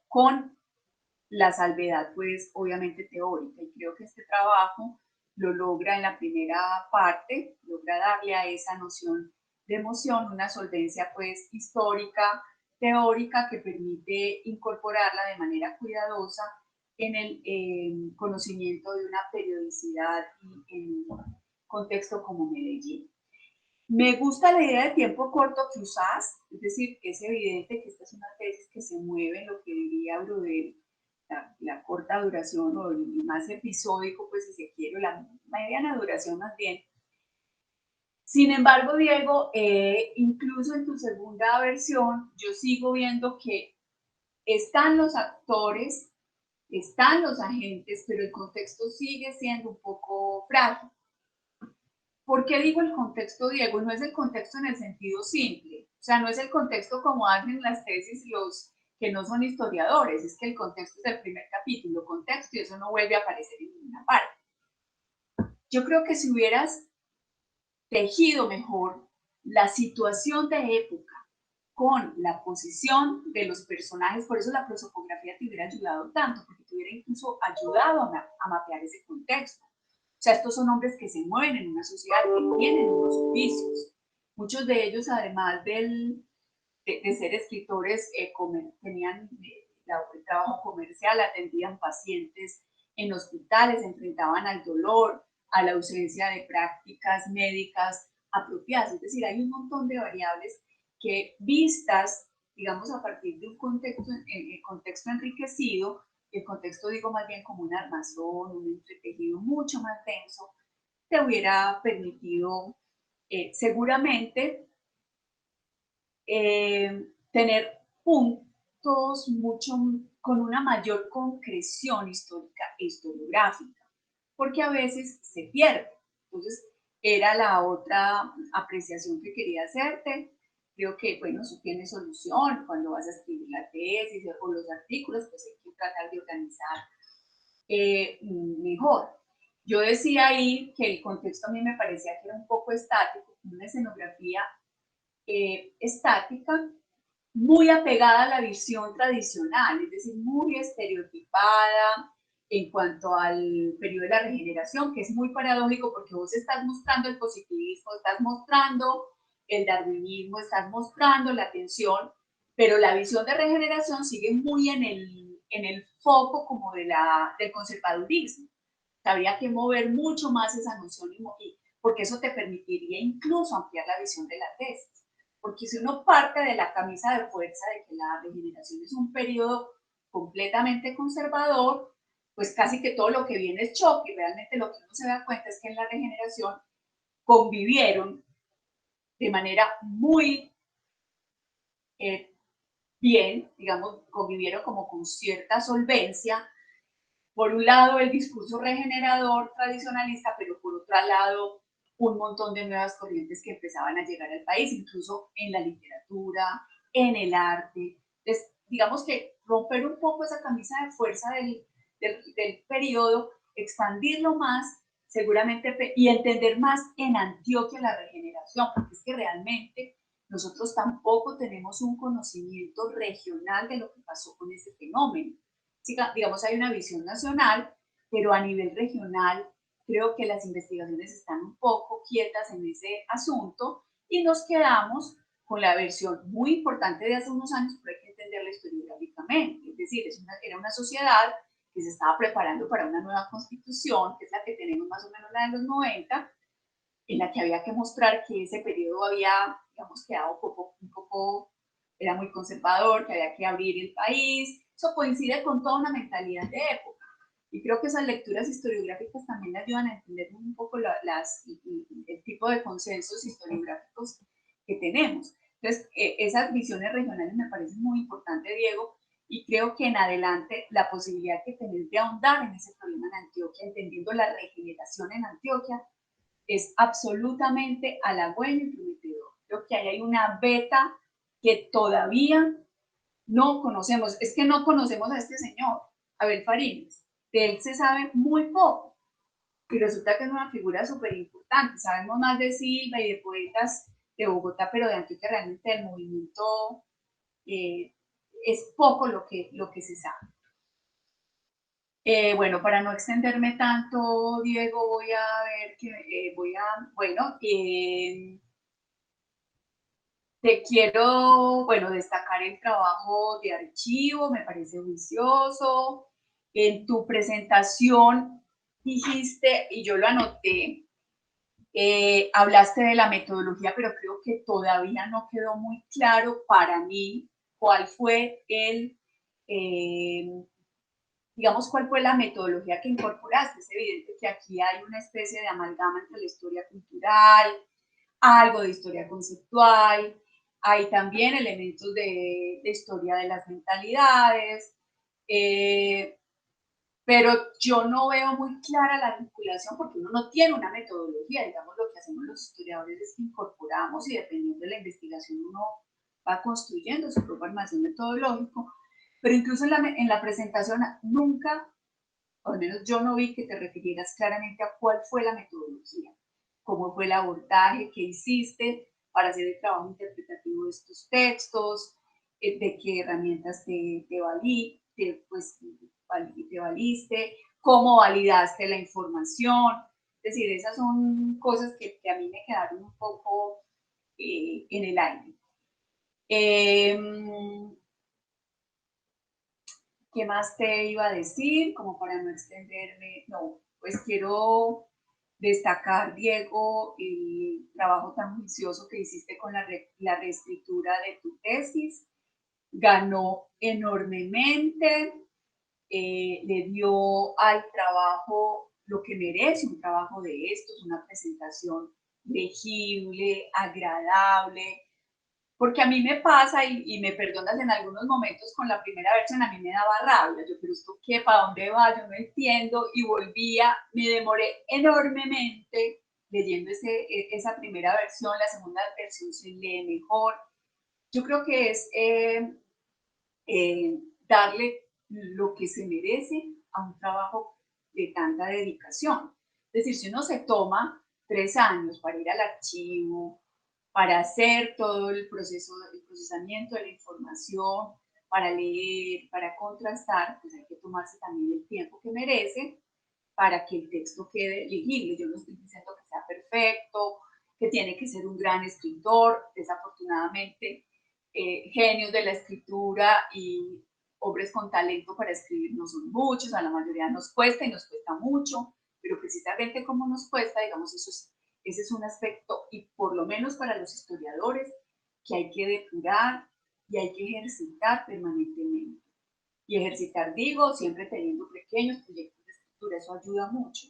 con la salvedad, pues obviamente teórica. Y creo que este trabajo lo logra en la primera parte, logra darle a esa noción de emoción una solvencia pues histórica, teórica, que permite incorporarla de manera cuidadosa en el conocimiento de una periodicidad y en un contexto como Medellín. Me gusta la idea de tiempo corto que usás, es decir, que es evidente que esta es una tesis que se mueve en lo que diría Brodel, la corta duración o el más episódico, pues si se quiere, la mediana duración más bien. Sin embargo, Diego, incluso en tu segunda versión, yo sigo viendo que están los actores, están los agentes, pero el contexto sigue siendo un poco frágil. ¿Por qué digo el contexto, Diego? No es el contexto en el sentido simple, o sea, no es el contexto como hacen las tesis los que no son historiadores, es que el contexto es el primer capítulo, contexto, y eso no vuelve a aparecer en ninguna parte. Yo creo que si hubieras tejido mejor la situación de época con la posición de los personajes, por eso la prosopografía te hubiera ayudado tanto, porque te hubiera incluso ayudado a mapear ese contexto. O sea, estos son hombres que se mueven en una sociedad, que tienen unos oficios. Muchos de ellos, además de ser escritores, tenían el trabajo comercial, atendían pacientes en hospitales, se enfrentaban al dolor, a la ausencia de prácticas médicas apropiadas. Es decir, hay un montón de variables que vistas, digamos, a partir de un contexto enriquecido, el contexto digo más bien como un armazón, un entretejido mucho más denso, te hubiera permitido seguramente tener puntos con una mayor concreción histórica e historiográfica, porque a veces se pierde. Entonces, era la otra apreciación que quería hacerte. Creo que, bueno, eso tiene solución cuando vas a escribir la tesis o los artículos, pues hay que tratar de organizar mejor. Yo decía ahí que el contexto a mí me parecía que era un poco estático, una escenografía estática, muy apegada a la visión tradicional, es decir, muy estereotipada en cuanto al periodo de la regeneración, que es muy paradójico porque vos estás mostrando el positivismo, estás mostrando el darwinismo, estás mostrando la tensión, pero la visión de regeneración sigue muy en el foco como del conservadurismo. Habría que mover mucho más esa noción porque eso te permitiría incluso ampliar la visión de la tesis. Porque si uno parte de la camisa de fuerza de que la regeneración es un periodo completamente conservador, pues casi que todo lo que viene es choque, y realmente lo que uno se da cuenta es que en la regeneración convivieron de manera muy bien, digamos, convivieron como con cierta solvencia. Por un lado, el discurso regenerador tradicionalista, pero por otro lado, un montón de nuevas corrientes que empezaban a llegar al país, incluso en la literatura, en el arte. Entonces, digamos que romper un poco esa camisa de fuerza del periodo, expandirlo más, seguramente, y entender más en Antioquia la regeneración, porque es que realmente nosotros tampoco tenemos un conocimiento regional de lo que pasó con ese fenómeno. Sí, digamos, hay una visión nacional, pero a nivel regional creo que las investigaciones están un poco quietas en ese asunto y nos quedamos con la versión muy importante de hace unos años, pero hay que entenderla historiográficamente. Es decir, era una sociedad que se estaba preparando para una nueva constitución, que es la que tenemos más o menos la de los 90, en la que había que mostrar que ese periodo había, digamos, quedado un poco, era muy conservador, que había que abrir el país. Eso coincide con toda una mentalidad de época. Y creo que esas lecturas historiográficas también ayudan a entender un poco el tipo de consensos historiográficos que tenemos. Entonces, esas visiones regionales me parecen muy importantes, Diego, y creo que en adelante la posibilidad que tenés de ahondar en ese problema en Antioquia, entendiendo la regeneración en Antioquia, es absolutamente halagüeño y prometedor. Creo que ahí hay una beta que todavía no conocemos. Es que no conocemos a este señor, Abel Fariñas. De él se sabe muy poco, y resulta que es una figura súper importante. Sabemos más de Silva y de poetas de Bogotá, pero de Antioquia realmente el movimiento es poco lo que se sabe. Bueno, para no extenderme tanto, Diego, voy a ver que te quiero, destacar el trabajo de archivo, me parece juicioso. En tu presentación dijiste, y yo lo anoté, hablaste de la metodología, pero creo que todavía no quedó muy claro para mí cuál fue digamos, cuál fue la metodología que incorporaste. Es evidente que aquí hay una especie de amalgama entre la historia cultural, algo de historia conceptual, hay también elementos de historia de las mentalidades, pero yo no veo muy clara la vinculación porque uno no tiene una metodología. Digamos, lo que hacemos los historiadores es que incorporamos y dependiendo de la investigación uno va construyendo su propio almacén metodológico, pero incluso en la presentación nunca, o al menos yo no vi que te refirieras claramente a cuál fue la metodología, cómo fue el abordaje que hiciste para hacer el trabajo interpretativo de estos textos, de qué herramientas te valiste, cómo validaste la información. Es decir, esas son cosas que a mí me quedaron un poco en el aire. ¿Qué más te iba a decir? Como para no extenderme, no, pues quiero destacar, Diego, el trabajo tan juicioso que hiciste con la reescritura de tu tesis. Ganó enormemente, le dio al trabajo lo que merece un trabajo de estos, una presentación legible, agradable, porque a mí me pasa, y me perdonas en algunos momentos, con la primera versión a mí me daba rabia, yo, pero esto qué, ¿para dónde va? Yo no entiendo, y volvía, me demoré enormemente leyendo esa primera versión, la segunda versión se lee mejor. Yo creo que es darle lo que se merece a un trabajo de tanta dedicación. Es decir, si uno se toma 3 años para ir al archivo, para hacer todo el procesamiento de la información, para leer, para contrastar, pues hay que tomarse también el tiempo que merece para que el texto quede legible. Yo no estoy diciendo que sea perfecto, que tiene que ser un gran escritor. Desafortunadamente, genios de la escritura y hombres con talento para escribir no son muchos, a la mayoría nos cuesta y nos cuesta mucho, pero precisamente como nos cuesta, digamos, ese es un aspecto, y por lo menos para los historiadores, que hay que depurar y hay que ejercitar permanentemente. Y ejercitar, digo, siempre teniendo pequeños proyectos de escritura, eso ayuda mucho,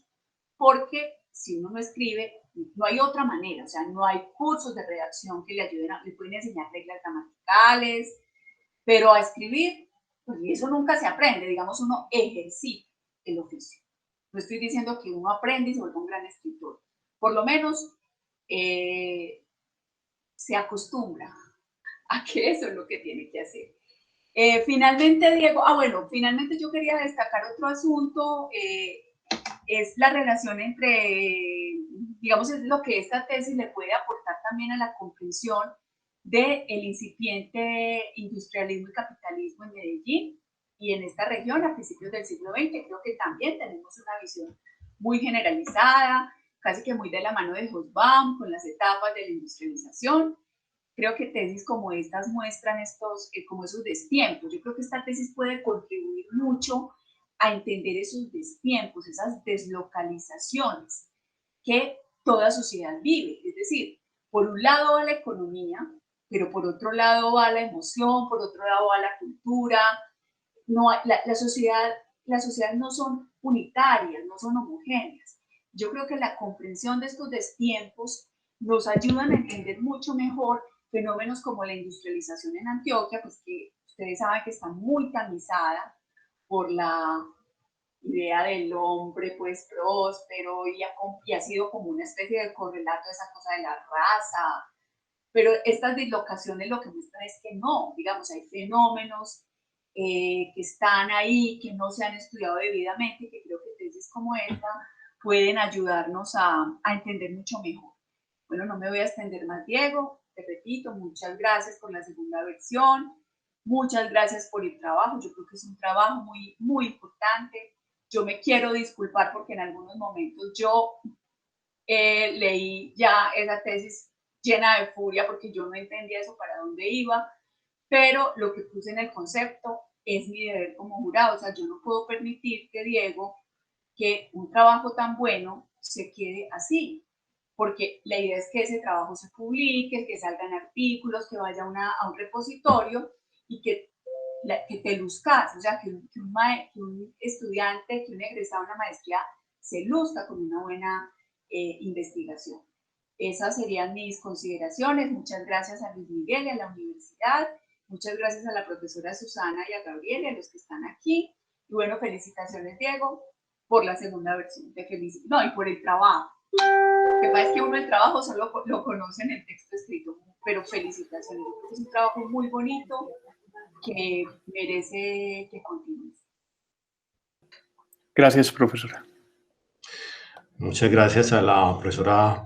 porque si uno no escribe, no hay otra manera, o sea, no hay cursos de redacción que le ayuden, le pueden enseñar reglas gramaticales, pero a escribir, pues eso nunca se aprende, digamos, uno ejercita el oficio. No estoy diciendo que uno aprende y se vuelva un gran escritor, por lo menos se acostumbra a que eso es lo que tiene que hacer. Finalmente, Diego, finalmente yo quería destacar otro asunto, es la relación entre, digamos, es lo que esta tesis le puede aportar también a la comprensión del incipiente industrialismo y capitalismo en Medellín y en esta región a principios del siglo XX. Creo que también tenemos una visión muy generalizada, casi que muy de la mano de Hobsbawm, con las etapas de la industrialización. Creo que tesis como estas muestran como esos destiempos. Yo creo que esta tesis puede contribuir mucho a entender esos destiempos, esas deslocalizaciones que toda sociedad vive. Es decir, por un lado va la economía, pero por otro lado va la emoción, por otro lado va la cultura. No, las sociedades no son unitarias, no son homogéneas. Yo creo que la comprensión de estos destiempos nos ayudan a entender mucho mejor fenómenos como la industrialización en Antioquia, pues que ustedes saben que está muy tamizada por la idea del hombre pues próspero y ha sido como una especie de correlato de esa cosa de la raza, pero estas dislocaciones lo que muestran es que no, digamos, hay fenómenos que están ahí, que no se han estudiado debidamente, que creo que tesis como esta pueden ayudarnos a entender mucho mejor. Bueno, no me voy a extender más, Diego, te repito, muchas gracias por la segunda versión, muchas gracias por el trabajo, yo creo que es un trabajo muy, muy importante. Yo me quiero disculpar porque en algunos momentos yo leí ya esa tesis llena de furia porque yo no entendía eso para dónde iba, pero lo que puse en el concepto es mi deber como jurado, o sea, yo no puedo permitir que Diego, que un trabajo tan bueno se quede así, porque la idea es que ese trabajo se publique, que salgan artículos, que vaya a un repositorio y que te luzcas, o sea, que un estudiante, que un egresado de una maestría se luzca con una buena investigación. Esas serían mis consideraciones. Muchas gracias a Luis Miguel y a la universidad. Muchas gracias a la profesora Susana y a Gabriel y a los que están aquí. Y bueno, felicitaciones, Diego, por la segunda versión. No, y por el trabajo. Lo que pasa es que uno el trabajo solo lo conoce en el texto escrito, pero felicitaciones. Es un trabajo muy bonito que merece que continúe. Gracias, profesora. Muchas gracias a la profesora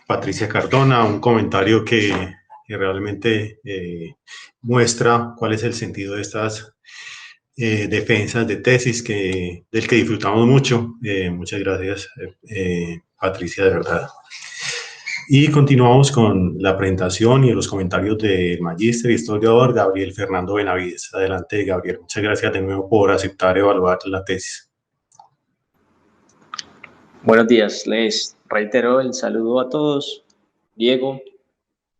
Patricia Cardona, un comentario que realmente muestra cuál es el sentido de estas defensas de tesis del que disfrutamos mucho. Muchas gracias, Patricia, de verdad. Y continuamos con la presentación y los comentarios del magíster y historiador Gabriel Fernando Benavides. Adelante, Gabriel. Muchas gracias de nuevo por aceptar evaluar la tesis. Buenos días, les reitero el saludo a todos, Diego,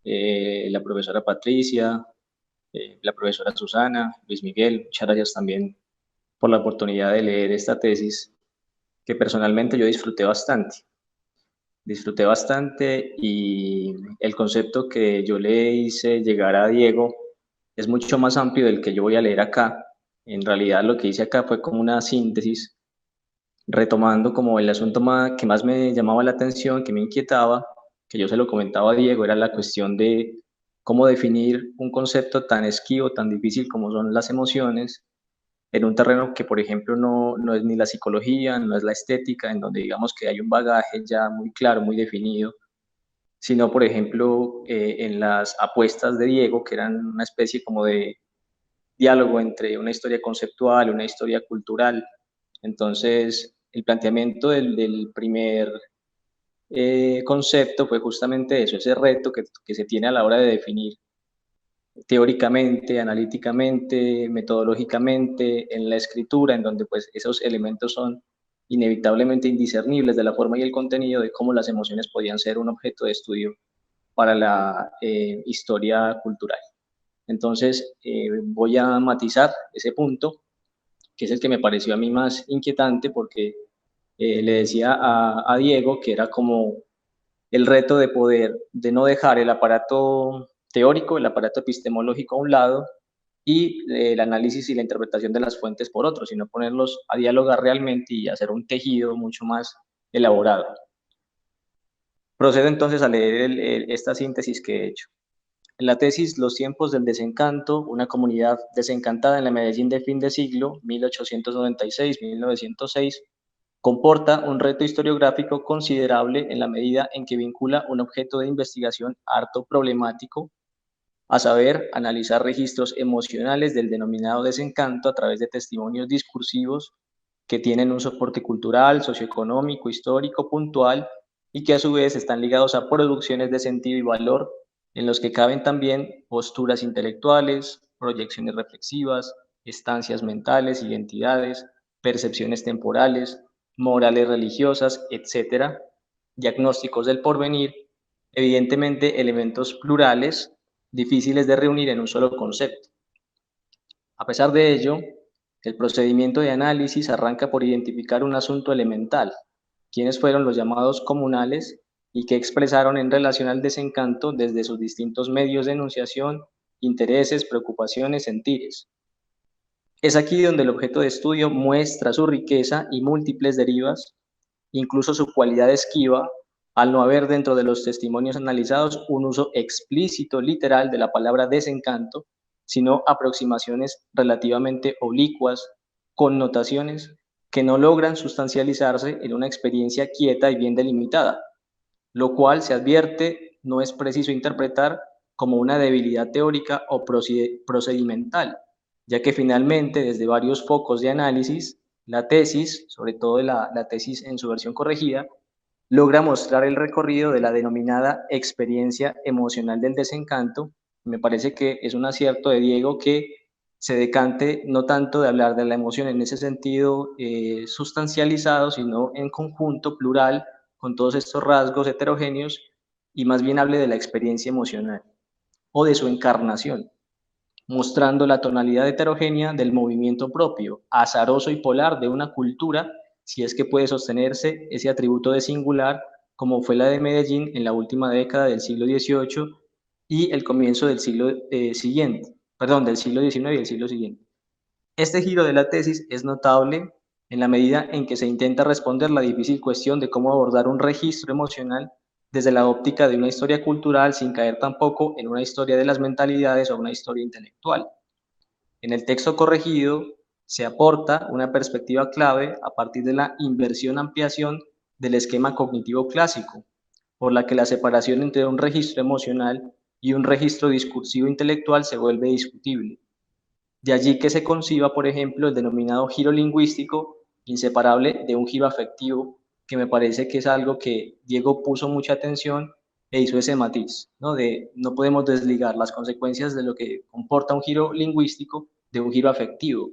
la profesora Patricia, la profesora Susana, Luis Miguel, muchas gracias también por la oportunidad de leer esta tesis que personalmente yo disfruté bastante y el concepto que yo le hice llegar a Diego es mucho más amplio del que yo voy a leer acá. En realidad lo que hice acá fue como una síntesis retomando como el asunto que más me llamaba la atención, que me inquietaba, que yo se lo comentaba a Diego, era la cuestión de cómo definir un concepto tan esquivo, tan difícil como son las emociones, en un terreno que, por ejemplo, no es ni la psicología, no es la estética, en donde digamos que hay un bagaje ya muy claro, muy definido, sino, por ejemplo, en las apuestas de Diego, que eran una especie como de diálogo entre una historia conceptual, una historia cultural. Entonces, el planteamiento del primer concepto fue justamente eso, ese reto que se tiene a la hora de definir teóricamente, analíticamente, metodológicamente, en la escritura, en donde pues esos elementos son inevitablemente indiscernibles de la forma y el contenido de cómo las emociones podían ser un objeto de estudio para la historia cultural. Entonces, voy a matizar ese punto, que es el que me pareció a mí más inquietante, porque le decía a Diego que era como el reto de poder, de no dejar el aparato teórico, el aparato epistemológico a un lado, y el análisis y la interpretación de las fuentes por otro, sino ponerlos a dialogar realmente y hacer un tejido mucho más elaborado. Procedo entonces a leer esta síntesis que he hecho. En la tesis Los tiempos del desencanto, una comunidad desencantada en la Medellín de fin de siglo, 1896-1906, comporta un reto historiográfico considerable en la medida en que vincula un objeto de investigación harto problemático, a saber, analizar registros emocionales del denominado desencanto a través de testimonios discursivos que tienen un soporte cultural, socioeconómico, histórico, puntual, y que a su vez están ligados a producciones de sentido y valor en los que caben también posturas intelectuales, proyecciones reflexivas, estancias mentales, identidades, percepciones temporales, morales religiosas, etcétera, diagnósticos del porvenir, evidentemente elementos plurales, difíciles de reunir en un solo concepto. A pesar de ello, el procedimiento de análisis arranca por identificar un asunto elemental, quiénes fueron los llamados comunales y qué expresaron en relación al desencanto desde sus distintos medios de enunciación intereses, preocupaciones, sentires. Es aquí donde el objeto de estudio muestra su riqueza y múltiples derivas, incluso su cualidad esquiva, al no haber dentro de los testimonios analizados un uso explícito, literal, de la palabra desencanto, sino aproximaciones relativamente oblicuas, connotaciones que no logran sustancializarse en una experiencia quieta y bien delimitada, lo cual se advierte no es preciso interpretar como una debilidad teórica o procedimental, ya que finalmente desde varios focos de análisis, la tesis, sobre todo la tesis en su versión corregida, logra mostrar el recorrido de la denominada experiencia emocional del desencanto. Me parece que es un acierto de Diego que se decante no tanto de hablar de la emoción en ese sentido sustancializado, sino en conjunto, plural, con todos estos rasgos heterogéneos, y más bien hable de la experiencia emocional o de su encarnación, mostrando la tonalidad heterogénea del movimiento propio, azaroso y polar de una cultura, si es que puede sostenerse ese atributo de singular, como fue la de Medellín en la última década del siglo XVIII y el comienzo del siglo siguiente, perdón, del siglo XIX y el siglo siguiente. Este giro de la tesis es notable en la medida en que se intenta responder la difícil cuestión de cómo abordar un registro emocional desde la óptica de una historia cultural sin caer tampoco en una historia de las mentalidades o una historia intelectual. En el texto corregido se aporta una perspectiva clave a partir de la inversión-ampliación del esquema cognitivo clásico, por la que la separación entre un registro emocional y un registro discursivo intelectual se vuelve discutible. De allí que se conciba, por ejemplo, el denominado giro lingüístico, inseparable de un giro afectivo, que me parece que es algo que Diego puso mucha atención e hizo ese matiz, ¿no? De no podemos desligar las consecuencias de lo que comporta un giro lingüístico de un giro afectivo,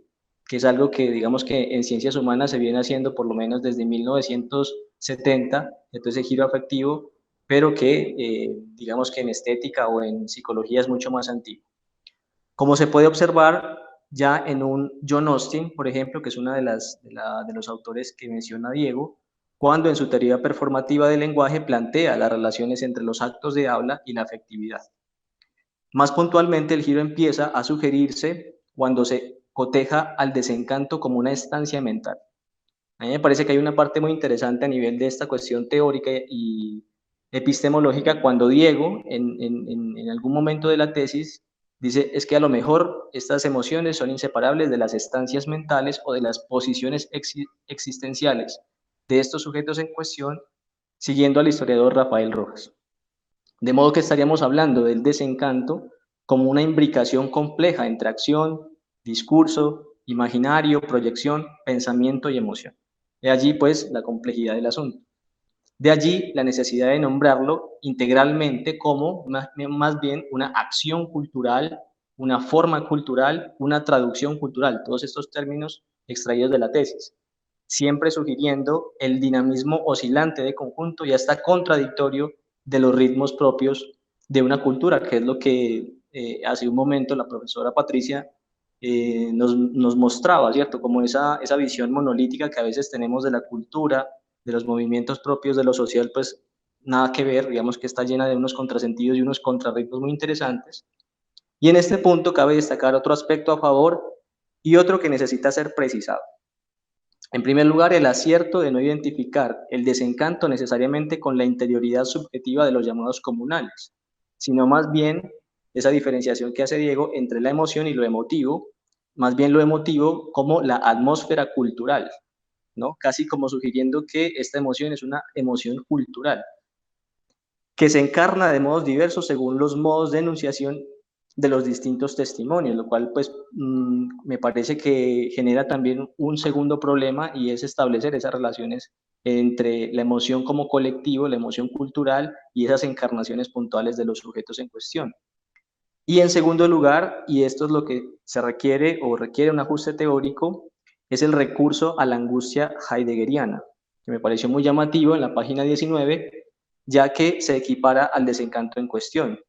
que es algo que digamos que en ciencias humanas se viene haciendo por lo menos desde 1970, entonces el giro afectivo, pero que digamos que en estética o en psicología es mucho más antiguo. Como se puede observar ya en un John Austin, por ejemplo, que es una de los autores que menciona Diego, cuando en su teoría performativa del lenguaje plantea las relaciones entre los actos de habla y la afectividad. Más puntualmente, el giro empieza a sugerirse cuando se coteja al desencanto como una estancia mental. A mí me parece que hay una parte muy interesante a nivel de esta cuestión teórica y epistemológica cuando Diego, en algún momento de la tesis, dice, es que a lo mejor estas emociones son inseparables de las estancias mentales o de las posiciones existenciales de estos sujetos en cuestión, siguiendo al historiador Rafael Rojas. De modo que estaríamos hablando del desencanto como una imbricación compleja entre acción, discurso, imaginario, proyección, pensamiento y emoción. De allí, pues, la complejidad del asunto. De allí la necesidad de nombrarlo integralmente como más bien una acción cultural, una forma cultural, una traducción cultural, todos estos términos extraídos de la tesis, siempre sugiriendo el dinamismo oscilante de conjunto y hasta contradictorio de los ritmos propios de una cultura, que es lo que hace un momento la profesora Patricia nos mostraba, ¿cierto? Como esa visión monolítica que a veces tenemos de la cultura, de los movimientos propios de lo social, pues nada que ver, digamos que está llena de unos contrasentidos y unos contrarritmos muy interesantes. Y en este punto cabe destacar otro aspecto a favor y otro que necesita ser precisado. En primer lugar, el acierto de no identificar el desencanto necesariamente con la interioridad subjetiva de los llamados comunales, sino más bien esa diferenciación que hace Diego entre la emoción y lo emotivo, más bien lo emotivo como la atmósfera cultural, ¿no? Casi como sugiriendo que esta emoción es una emoción cultural, que se encarna de modos diversos según los modos de enunciación de los distintos testimonios, lo cual pues me parece que genera también un segundo problema y es establecer esas relaciones entre la emoción como colectivo, la emoción cultural y esas encarnaciones puntuales de los sujetos en cuestión. Y en segundo lugar, y esto es lo que se requiere o requiere un ajuste teórico, es el recurso a la angustia heideggeriana, que me pareció muy llamativo en la página 19, ya que se equipara al desencanto en cuestión.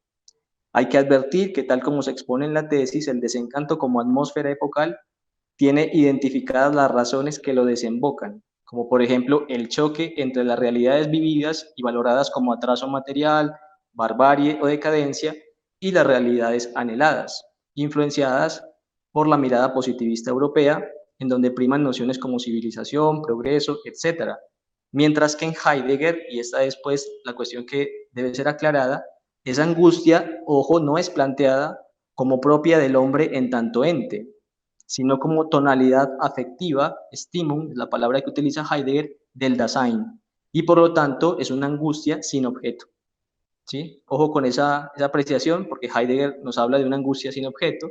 Hay que advertir que tal como se expone en la tesis, el desencanto como atmósfera epocal tiene identificadas las razones que lo desembocan, como por ejemplo el choque entre las realidades vividas y valoradas como atraso material, barbarie o decadencia, y las realidades anheladas, influenciadas por la mirada positivista europea, en donde priman nociones como civilización, progreso, etc. Mientras que en Heidegger, y esta es pues la cuestión que debe ser aclarada, esa angustia, ojo, no es planteada como propia del hombre en tanto ente, sino como tonalidad afectiva, Stimmung, la palabra que utiliza Heidegger, del Dasein, y por lo tanto es una angustia sin objeto. ¿Sí? Ojo con esa apreciación, porque Heidegger nos habla de una angustia sin objeto,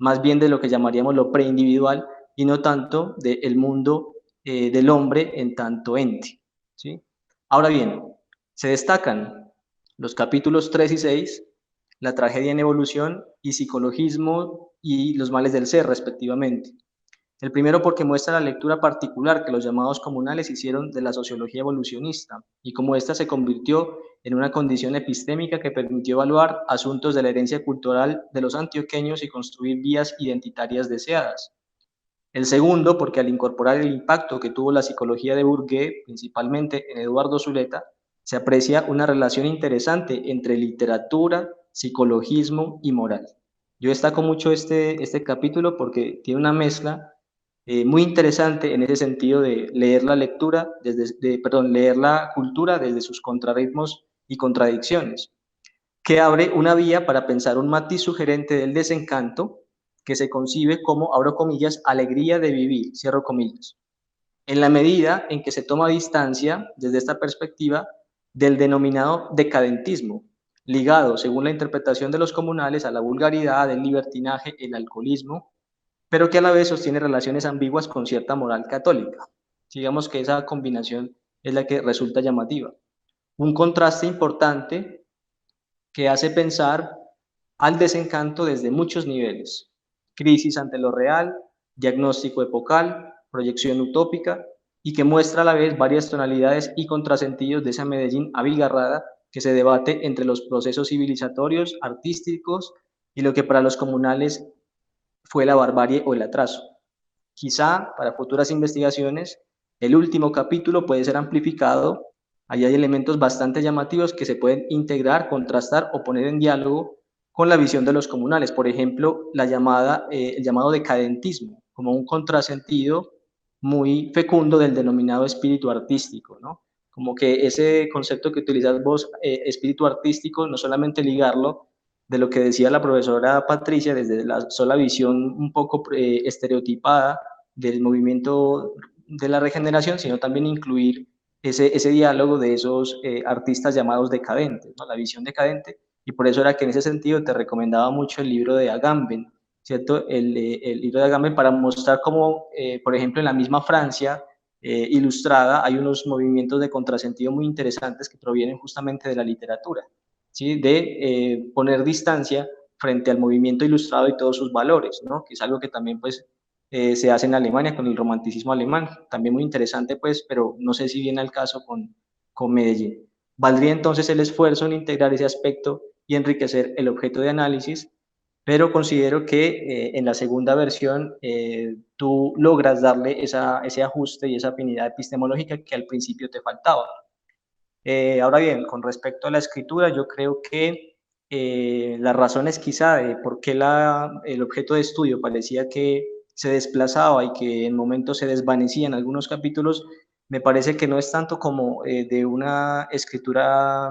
más bien de lo que llamaríamos lo preindividual, y no tanto del mundo del hombre en tanto ente. ¿Sí? Ahora bien, se destacan los capítulos 3 y 6, la tragedia en evolución y psicologismo y los males del ser, respectivamente. El primero porque muestra la lectura particular que los llamados comunales hicieron de la sociología evolucionista y cómo ésta se convirtió en una condición epistémica que permitió evaluar asuntos de la herencia cultural de los antioqueños y construir vías identitarias deseadas. El segundo porque al incorporar el impacto que tuvo la psicología de Bourdieu, principalmente en Eduardo Zuleta, se aprecia una relación interesante entre literatura, psicologismo y moral. Yo destaco mucho este capítulo porque tiene una mezcla muy interesante en ese sentido de leer la leer la cultura desde sus contrarritmos y contradicciones, que abre una vía para pensar un matiz sugerente del desencanto que se concibe como, abro comillas, alegría de vivir, cierro comillas, en la medida en que se toma distancia desde esta perspectiva del denominado decadentismo, ligado, según la interpretación de los comunales, a la vulgaridad, el libertinaje, el alcoholismo, pero que a la vez sostiene relaciones ambiguas con cierta moral católica. Digamos que esa combinación es la que resulta llamativa. Un contraste importante que hace pensar al desencanto desde muchos niveles: crisis ante lo real, diagnóstico epocal, proyección utópica, y que muestra a la vez varias tonalidades y contrasentidos de esa Medellín abigarrada que se debate entre los procesos civilizatorios, artísticos y lo que para los comunales fue la barbarie o el atraso. Quizá para futuras investigaciones el último capítulo puede ser amplificado. Ahí hay elementos bastante llamativos que se pueden integrar, contrastar o poner en diálogo con la visión de los comunales. Por ejemplo, el llamado decadentismo, como un contrasentido muy fecundo del denominado espíritu artístico, ¿no? Como que ese concepto que utilizas vos, espíritu artístico, no solamente ligarlo de lo que decía la profesora Patricia desde la sola visión un poco estereotipada del movimiento de la regeneración, sino también incluir ese diálogo de esos artistas llamados decadentes, ¿no? La visión decadente, y por eso era que en ese sentido te recomendaba mucho el libro de Agamben, ¿cierto? El libro de Agamben, para mostrar cómo, por ejemplo, en la misma Francia ilustrada hay unos movimientos de contrasentido muy interesantes que provienen justamente de la literatura, ¿sí? De poner distancia frente al movimiento ilustrado y todos sus valores, ¿no? Que es algo que también pues se hace en Alemania con el romanticismo alemán, también muy interesante pues, pero no sé si viene al caso con Medellín. Valdría entonces el esfuerzo en integrar ese aspecto y enriquecer el objeto de análisis, pero considero que en la segunda versión tú logras darle ese ajuste y esa afinidad epistemológica que al principio te faltaba. Ahora bien, con respecto a la escritura, yo creo que las razones quizá de por qué el objeto de estudio parecía que se desplazaba y que en momentos se desvanecía en algunos capítulos, me parece que no es tanto como de una escritura,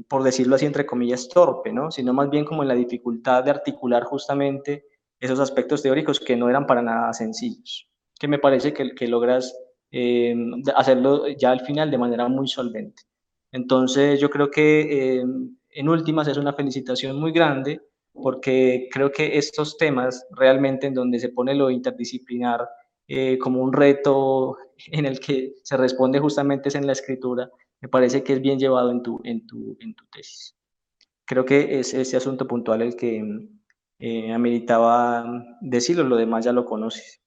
por decirlo así, entre comillas, torpe, ¿no? Sino más bien como en la dificultad de articular justamente esos aspectos teóricos que no eran para nada sencillos, que me parece que logras hacerlo ya al final de manera muy solvente. Entonces yo creo que en últimas es una felicitación muy grande, porque creo que estos temas realmente en donde se pone lo interdisciplinar como un reto en el que se responde justamente es en la escritura, me parece que es bien llevado en tu tesis. Creo que es ese asunto puntual el que ameritaba decirlo, lo demás ya lo conoces.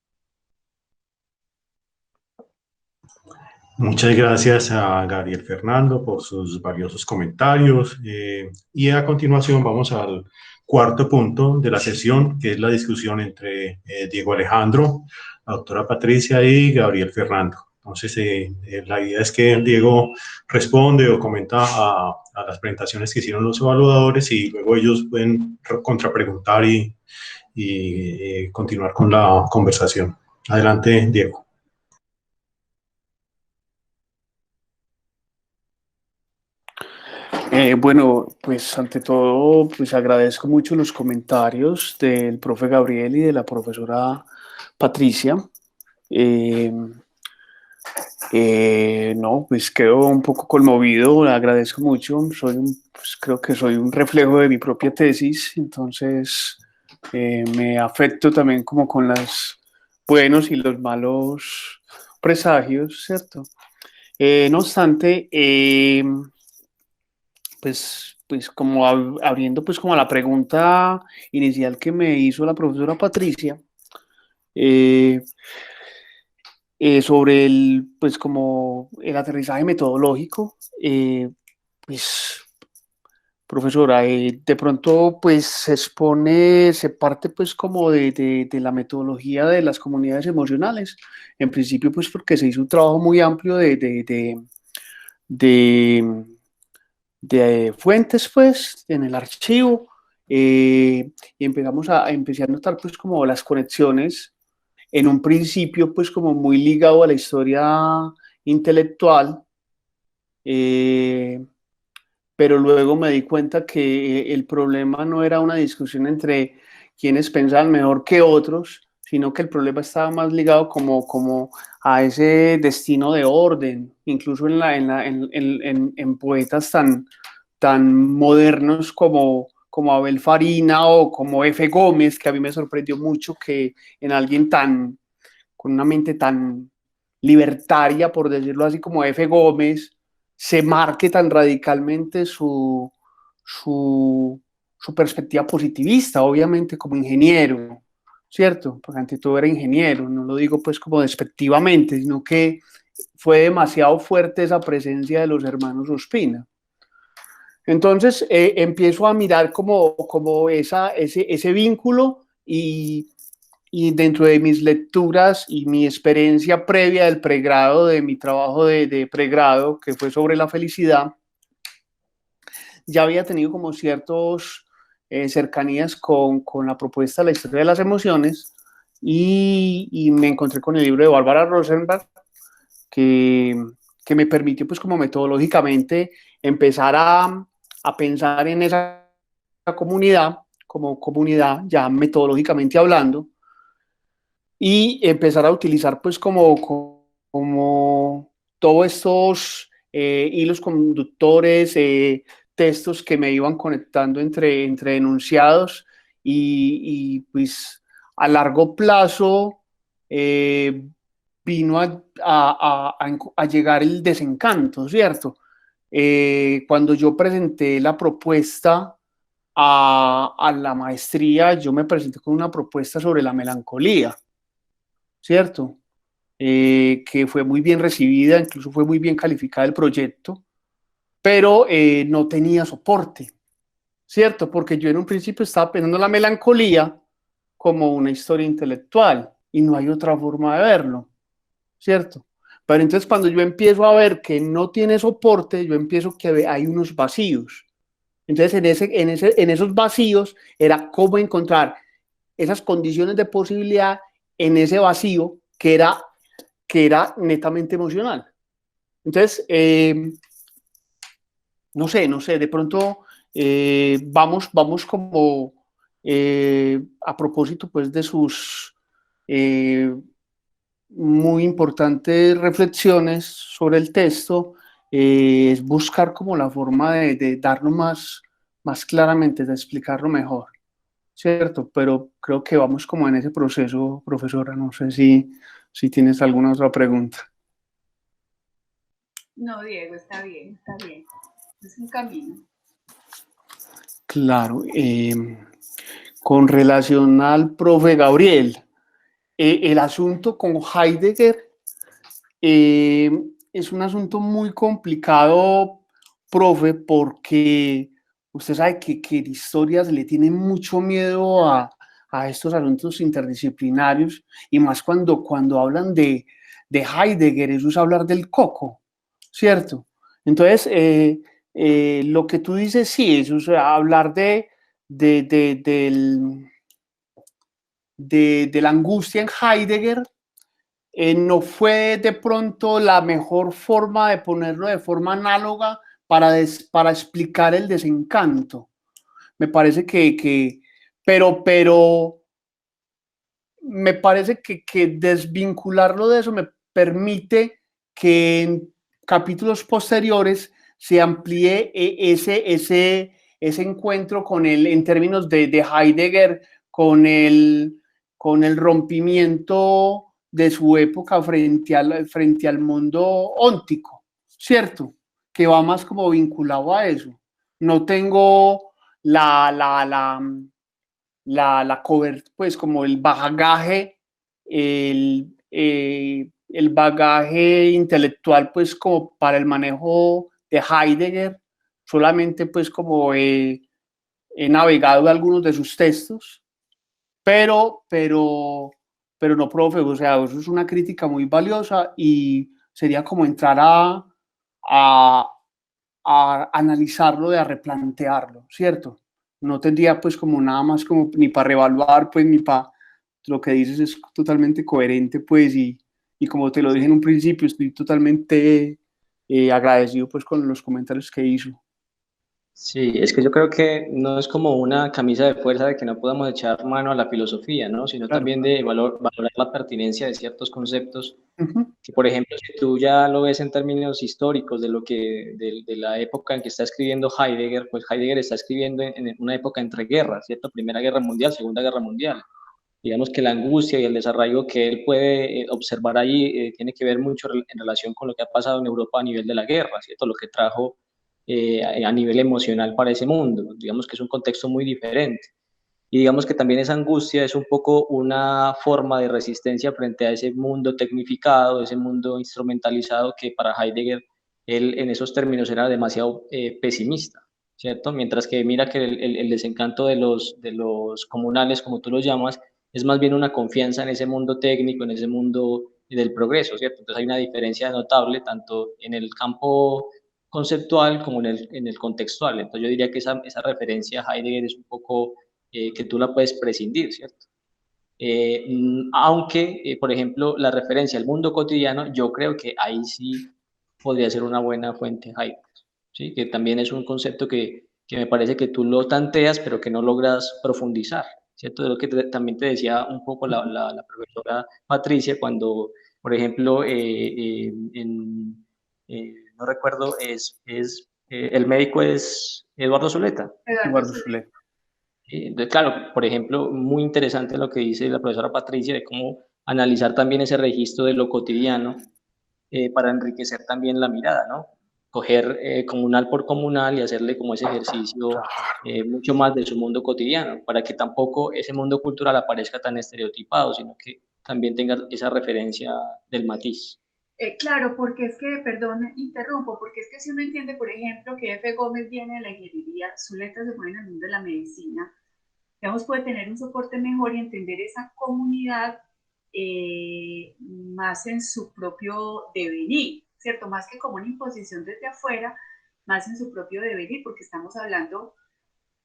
Muchas gracias a Gabriel Fernando por sus valiosos comentarios. Y a continuación vamos al cuarto punto de la sesión, que es la discusión entre Diego Alejandro, la doctora Patricia y Gabriel Fernando. Entonces, la idea es que Diego responde o comenta a las presentaciones que hicieron los evaluadores y luego ellos pueden contrapreguntar y continuar con la conversación. Adelante, Diego. Bueno, pues ante todo, pues agradezco mucho los comentarios del profe Gabriel y de la profesora Patricia. No, pues quedo un poco conmovido, le agradezco mucho. Pues creo que soy un reflejo de mi propia tesis, entonces me afecto también como con los buenos y los malos presagios, ¿cierto? No obstante, pues como abriendo pues como a la pregunta inicial que me hizo la profesora Patricia, sobre pues como el aterrizaje metodológico, pues profesora, de pronto pues se parte pues como de la metodología de las comunidades emocionales, en principio pues porque se hizo un trabajo muy amplio de de fuentes, pues, en el archivo, y empecé a notar, pues, como las conexiones, en un principio, pues, como muy ligado a la historia intelectual, pero luego me di cuenta que el problema no era una discusión entre quienes pensaban mejor que otros, sino que el problema estaba más ligado como a ese destino de orden, incluso en poetas tan modernos como Abel Farina o como F. Gómez, que a mí me sorprendió mucho que en alguien con una mente tan libertaria, por decirlo así, como F. Gómez, se marque tan radicalmente su perspectiva positivista, obviamente como ingeniero, ¿cierto? Porque ante todo era ingeniero, no lo digo pues como despectivamente, sino que fue demasiado fuerte esa presencia de los hermanos Ospina. Entonces empiezo a mirar como ese vínculo y dentro de mis lecturas y mi experiencia previa del pregrado, de mi trabajo de pregrado, que fue sobre la felicidad, ya había tenido como ciertos cercanías con la propuesta de la historia de las emociones y me encontré con el libro de Bárbara Rosenberg que me permitió pues como metodológicamente empezar a pensar en esa comunidad, como comunidad ya metodológicamente hablando, y empezar a utilizar pues como todos estos hilos conductores, textos que me iban conectando entre enunciados pues a largo plazo vino a llegar el desencanto, ¿cierto? Cuando yo presenté la propuesta a la maestría, yo me presenté con una propuesta sobre la melancolía, ¿cierto? Que fue muy bien recibida, incluso fue muy bien calificada el proyecto, pero no tenía soporte, ¿cierto? Porque yo en un principio estaba pensando la melancolía como una historia intelectual y no hay otra forma de verlo, ¿cierto? Pero entonces cuando yo empiezo a ver que no tiene soporte, yo empiezo que hay unos vacíos. Entonces en esos vacíos era cómo encontrar esas condiciones de posibilidad en ese vacío que era netamente emocional. Entonces, no sé, de pronto vamos como a propósito pues de sus muy importantes reflexiones sobre el texto, es buscar como la forma de darlo más claramente, de explicarlo mejor, ¿cierto? Pero creo que vamos como en ese proceso, profesora, no sé si tienes alguna otra pregunta. No, Diego, está bien, es un camino. Claro, con relación al profe Gabriel, el asunto con Heidegger es un asunto muy complicado, profe, porque usted sabe que en historias le tiene mucho miedo a estos asuntos interdisciplinarios y más cuando hablan de Heidegger, eso es hablar del coco, ¿cierto? Entonces, lo que tú dices, sí, eso es hablar de la angustia en Heidegger. No fue de pronto la mejor forma de ponerlo de forma análoga para explicar el desencanto. Me parece pero me parece que desvincularlo de eso me permite que en capítulos posteriores se amplíe ese encuentro con él en términos de Heidegger, con el rompimiento de su época frente al mundo óntico, ¿cierto? Que va más como vinculado a eso. No tengo pues como el bagaje, el bagaje intelectual, pues como para el manejo de Heidegger, solamente pues como he navegado algunos de sus textos, pero no, profe, o sea, eso es una crítica muy valiosa y sería como entrar a analizarlo, a replantearlo, ¿cierto? No tendría pues como nada más como ni para reevaluar, pues ni para lo que dices es totalmente coherente, pues, y como te lo dije en un principio, estoy totalmente agradecido pues con los comentarios que hizo. Sí, es que yo creo que no es como una camisa de fuerza de que no podamos echar mano a la filosofía, ¿no? Sino Claro. también de valorar la pertinencia de ciertos conceptos, Uh-huh. que por ejemplo, si tú ya lo ves en términos históricos de la época en que está escribiendo Heidegger, pues Heidegger está escribiendo en una época entre guerras, ¿cierto? Primera Guerra Mundial, Segunda Guerra Mundial. Digamos que la angustia y el desarraigo que él puede observar ahí tiene que ver mucho en relación con lo que ha pasado en Europa a nivel de la guerra, ¿cierto? Lo que trajo a nivel emocional para ese mundo. Digamos que es un contexto muy diferente. Y digamos que también esa angustia es un poco una forma de resistencia frente a ese mundo tecnificado, ese mundo instrumentalizado que para Heidegger, él en esos términos era demasiado pesimista, ¿cierto? Mientras que mira que el desencanto de los comunales, como tú los llamas, es más bien una confianza en ese mundo técnico, en ese mundo del progreso, ¿cierto? Entonces hay una diferencia notable tanto en el campo conceptual como en el contextual. Entonces yo diría que esa referencia a Heidegger es un poco que tú la puedes prescindir, ¿cierto? Aunque, por ejemplo, la referencia al mundo cotidiano, yo creo que ahí sí podría ser una buena fuente Heidegger, ¿sí? Que también es un concepto que me parece que tú lo tanteas, pero que no logras profundizar, ¿cierto? De lo que también te decía un poco la profesora Patricia cuando, por ejemplo, no recuerdo, el médico es Eduardo Zuleta. Eduardo Zuleta. Entonces, claro, por ejemplo, muy interesante lo que dice la profesora Patricia de cómo analizar también ese registro de lo cotidiano para enriquecer también la mirada, ¿no? Coger comunal por comunal y hacerle como ese ejercicio mucho más de su mundo cotidiano, para que tampoco ese mundo cultural aparezca tan estereotipado, sino que también tenga esa referencia del matiz. Claro, porque es que, perdón, interrumpo, porque es que si uno entiende, por ejemplo, que F. Gómez viene de la ingeniería, Zuleta se pone en el mundo de la medicina, digamos, puede tener un soporte mejor y entender esa comunidad más en su propio devenir, ¿cierto? Más que como una imposición desde afuera, más en su propio devenir, porque estamos hablando,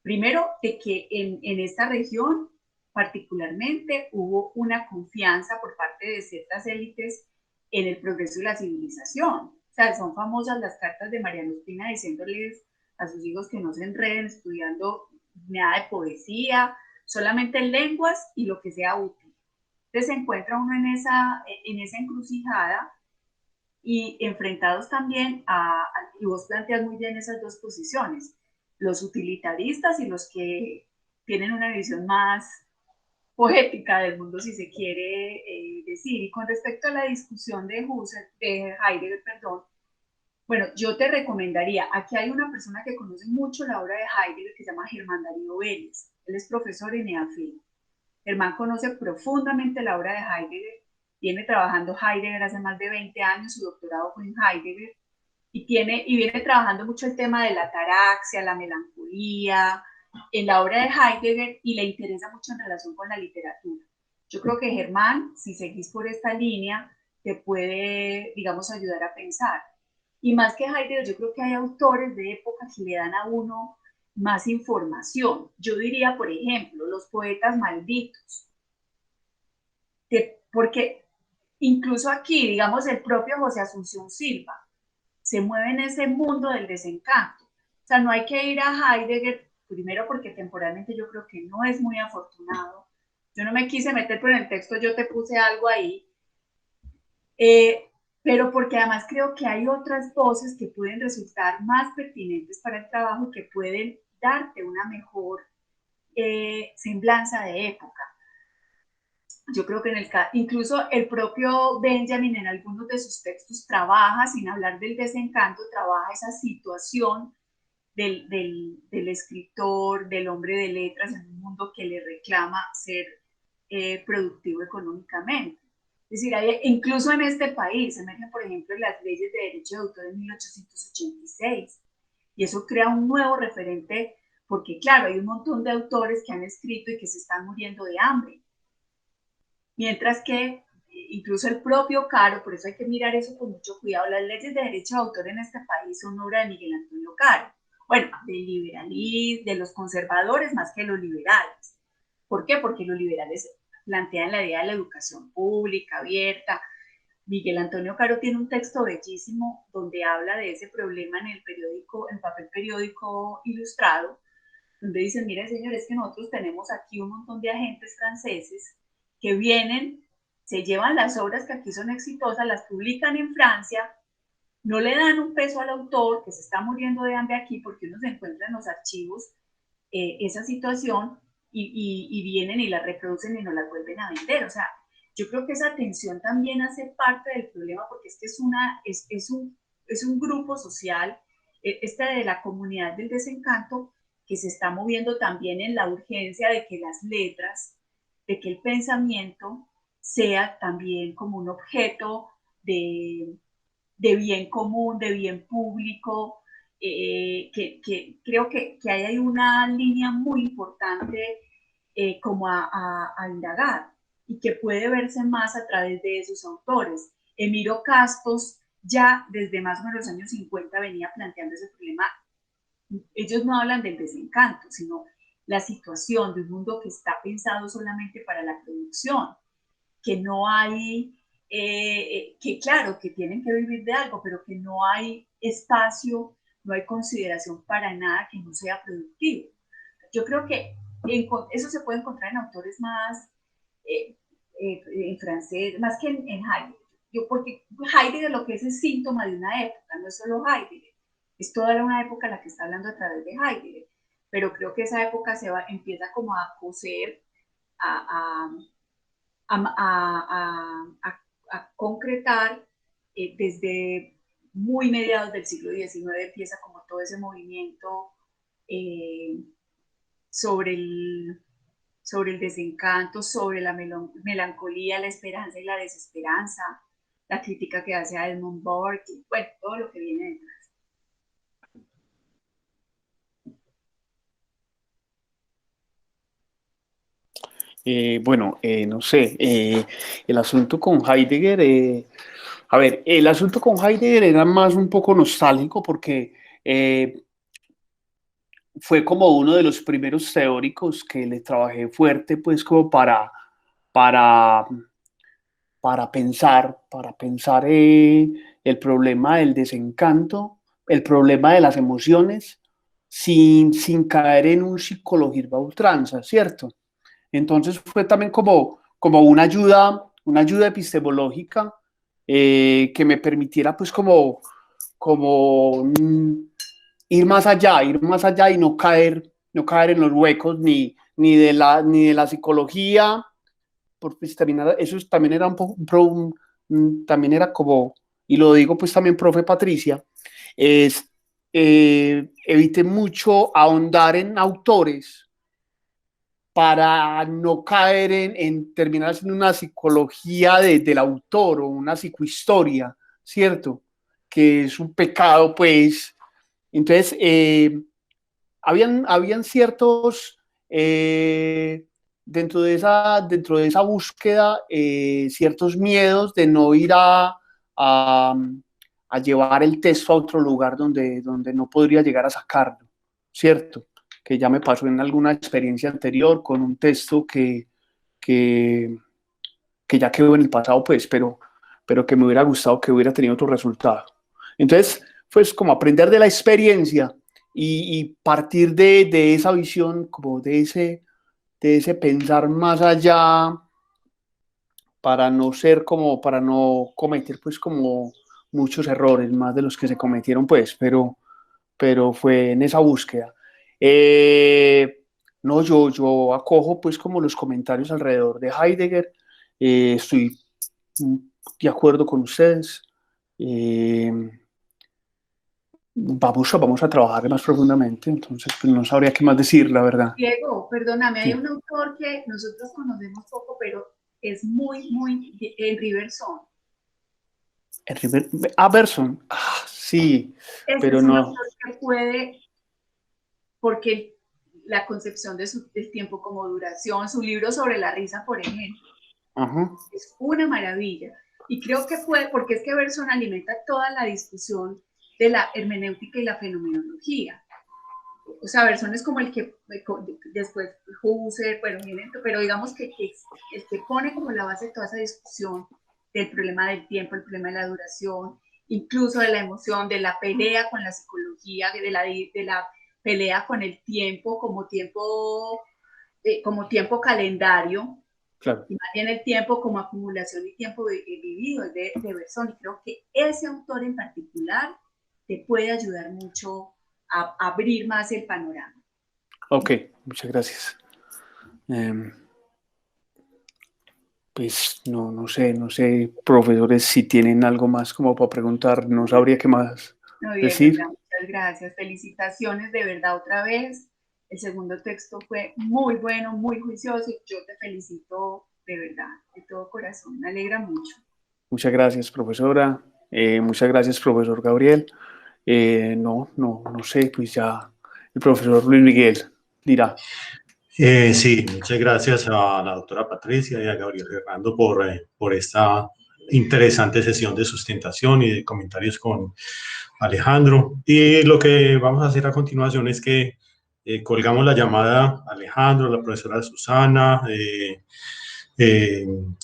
primero, de que en esta región particularmente hubo una confianza por parte de ciertas élites en el progreso de la civilización. O sea, son famosas las cartas de Mariano Ospina diciéndoles a sus hijos que no se enreden estudiando nada de poesía, solamente lenguas y lo que sea útil. Entonces se encuentra uno en esa encrucijada y enfrentados también y vos planteas muy bien esas dos posiciones, los utilitaristas y los que tienen una visión más poética del mundo, si se quiere decir. Y con respecto a la discusión de Heidegger, perdón, bueno, yo te recomendaría, aquí hay una persona que conoce mucho la obra de Heidegger que se llama Germán Darío Vélez. Él es profesor en EAFIT. Germán conoce profundamente la obra de Heidegger, viene trabajando Heidegger hace más de 20 años, su doctorado fue en Heidegger, y viene trabajando mucho el tema de la ataraxia, la melancolía, en la obra de Heidegger, y le interesa mucho en relación con la literatura. Yo creo que Germán, si seguís por esta línea, te puede, digamos, ayudar a pensar. Y más que Heidegger, yo creo que hay autores de época que le dan a uno más información. Yo diría, por ejemplo, los poetas malditos. Porque incluso aquí, digamos, el propio José Asunción Silva se mueve en ese mundo del desencanto. O sea, no hay que ir a Heidegger, primero porque temporalmente yo creo que no es muy afortunado. Yo no me quise meter, pero en el texto yo te puse algo ahí. Pero porque además creo que hay otras voces que pueden resultar más pertinentes para el trabajo, que pueden darte una mejor semblanza de época. Yo creo que incluso el propio Benjamin en algunos de sus textos trabaja, sin hablar del desencanto, trabaja esa situación del escritor, del hombre de letras en un mundo que le reclama ser productivo económicamente. Es decir, incluso en este país, se meten, por ejemplo, las leyes de derecho de autor en 1886, y eso crea un nuevo referente, porque claro, hay un montón de autores que han escrito y que se están muriendo de hambre. Mientras que incluso el propio Caro, por eso hay que mirar eso con mucho cuidado, las leyes de derecho de autor en este país son obra de Miguel Antonio Caro. Bueno, del liberalismo, de los conservadores más que los liberales. ¿Por qué? Porque los liberales plantean la idea de la educación pública, abierta. Miguel Antonio Caro tiene un texto bellísimo donde habla de ese problema en el periódico, en papel periódico ilustrado, donde dicen, mire señores, que nosotros tenemos aquí un montón de agentes franceses que vienen, se llevan las obras que aquí son exitosas, las publican en Francia, no le dan un peso al autor que se está muriendo de hambre aquí, porque uno se encuentra en los archivos esa situación y vienen y la reproducen y no la vuelven a vender. O sea, yo creo que esa tensión también hace parte del problema, porque es que es un grupo social, de la comunidad del desencanto, que se está moviendo también en la urgencia de que las letras, de que el pensamiento sea también como un objeto de bien común, de bien público, que creo que ahí hay una línea muy importante como a indagar, y que puede verse más a través de esos autores. Emiro Castos ya desde más o menos los años 50 venía planteando ese problema. Ellos no hablan del desencanto, sino la situación de un mundo que está pensado solamente para la producción, que no hay, que claro, que tienen que vivir de algo, pero que no hay espacio, no hay consideración para nada que no sea productivo. Yo creo que eso se puede encontrar en autores más, en francés, más que en Heidegger. Porque Heidegger lo que es síntoma de una época, no es solo Heidegger, es toda una época la que está hablando a través de Heidegger, pero creo que esa época empieza como a coser, a, a, a concretar desde muy mediados del siglo XIX, empieza como todo ese movimiento sobre el desencanto, sobre la melancolía, la esperanza y la desesperanza, la crítica que hace a Edmund Burke, bueno, todo lo que viene detrás. No sé, el asunto con Heidegger, a ver, el asunto con Heidegger era más un poco nostálgico porque fue como uno de los primeros teóricos que le trabajé fuerte, pues como para, para pensar el problema del desencanto, el problema de las emociones, sin caer en un psicologismo a ultranza, ¿cierto? Entonces fue también como una ayuda epistemológica que me permitiera pues como ir más allá y no caer en los huecos ni de la psicología, porque pues, eso también era un poco, también era como, y lo digo pues también, profe Patricia, es evite mucho ahondar en autores para no caer en terminar siendo una psicología del autor o una psicohistoria, ¿cierto? Que es un pecado, pues. Entonces, habían ciertos dentro de esa búsqueda ciertos miedos de no ir a llevar el texto a otro lugar donde no podría llegar a sacarlo, ¿cierto? Que ya me pasó en alguna experiencia anterior con un texto que ya quedó en el pasado, pues, pero que me hubiera gustado que hubiera tenido otro resultado. Entonces, pues como aprender de la experiencia y partir de esa visión, como de ese pensar más allá, para no cometer pues como muchos errores, más de los que se cometieron, pues, pero fue en esa búsqueda. No, yo acojo pues como los comentarios alrededor de Heidegger, estoy de acuerdo con ustedes. Vamos a trabajar más profundamente, entonces pues no sabría qué más decir, la verdad. Diego, perdóname, hay Sí. un autor que nosotros conocemos poco, pero es muy, Henri Bergson. Bergson, sí, pero es un no. autor que puede, porque la concepción del tiempo como duración, su libro sobre la risa, por ejemplo, es una maravilla. Y creo que puede, porque es que Bergson alimenta toda la discusión de la hermenéutica y la fenomenología. O sea, Bergson es como el que después Husserl, bueno, pero digamos que el que pone como la base de toda esa discusión del problema del tiempo, el problema de la duración, incluso de la emoción, de la pelea con la psicología, de la pelea con el tiempo como tiempo calendario, Claro. y más bien el tiempo como acumulación y tiempo vivido de Bergson. Y creo que ese autor en particular te puede ayudar mucho a abrir más el panorama. Ok, muchas gracias. Pues no sé, profesores, si tienen algo más como para preguntar, no sabría qué más decir. Muchas gracias, felicitaciones de verdad otra vez. El segundo texto fue muy bueno, muy juicioso, y yo te felicito de verdad, de todo corazón, me alegra mucho. Muchas gracias, profesora. Muchas gracias, profesor Gabriel. No sé, pues ya el profesor Luis Miguel dirá. Sí, muchas gracias a la doctora Patricia y a Gabriel Fernando por esta interesante sesión de sustentación y de comentarios con Alejandro. Y lo que vamos a hacer a continuación es que colgamos la llamada a Alejandro, la profesora Susana,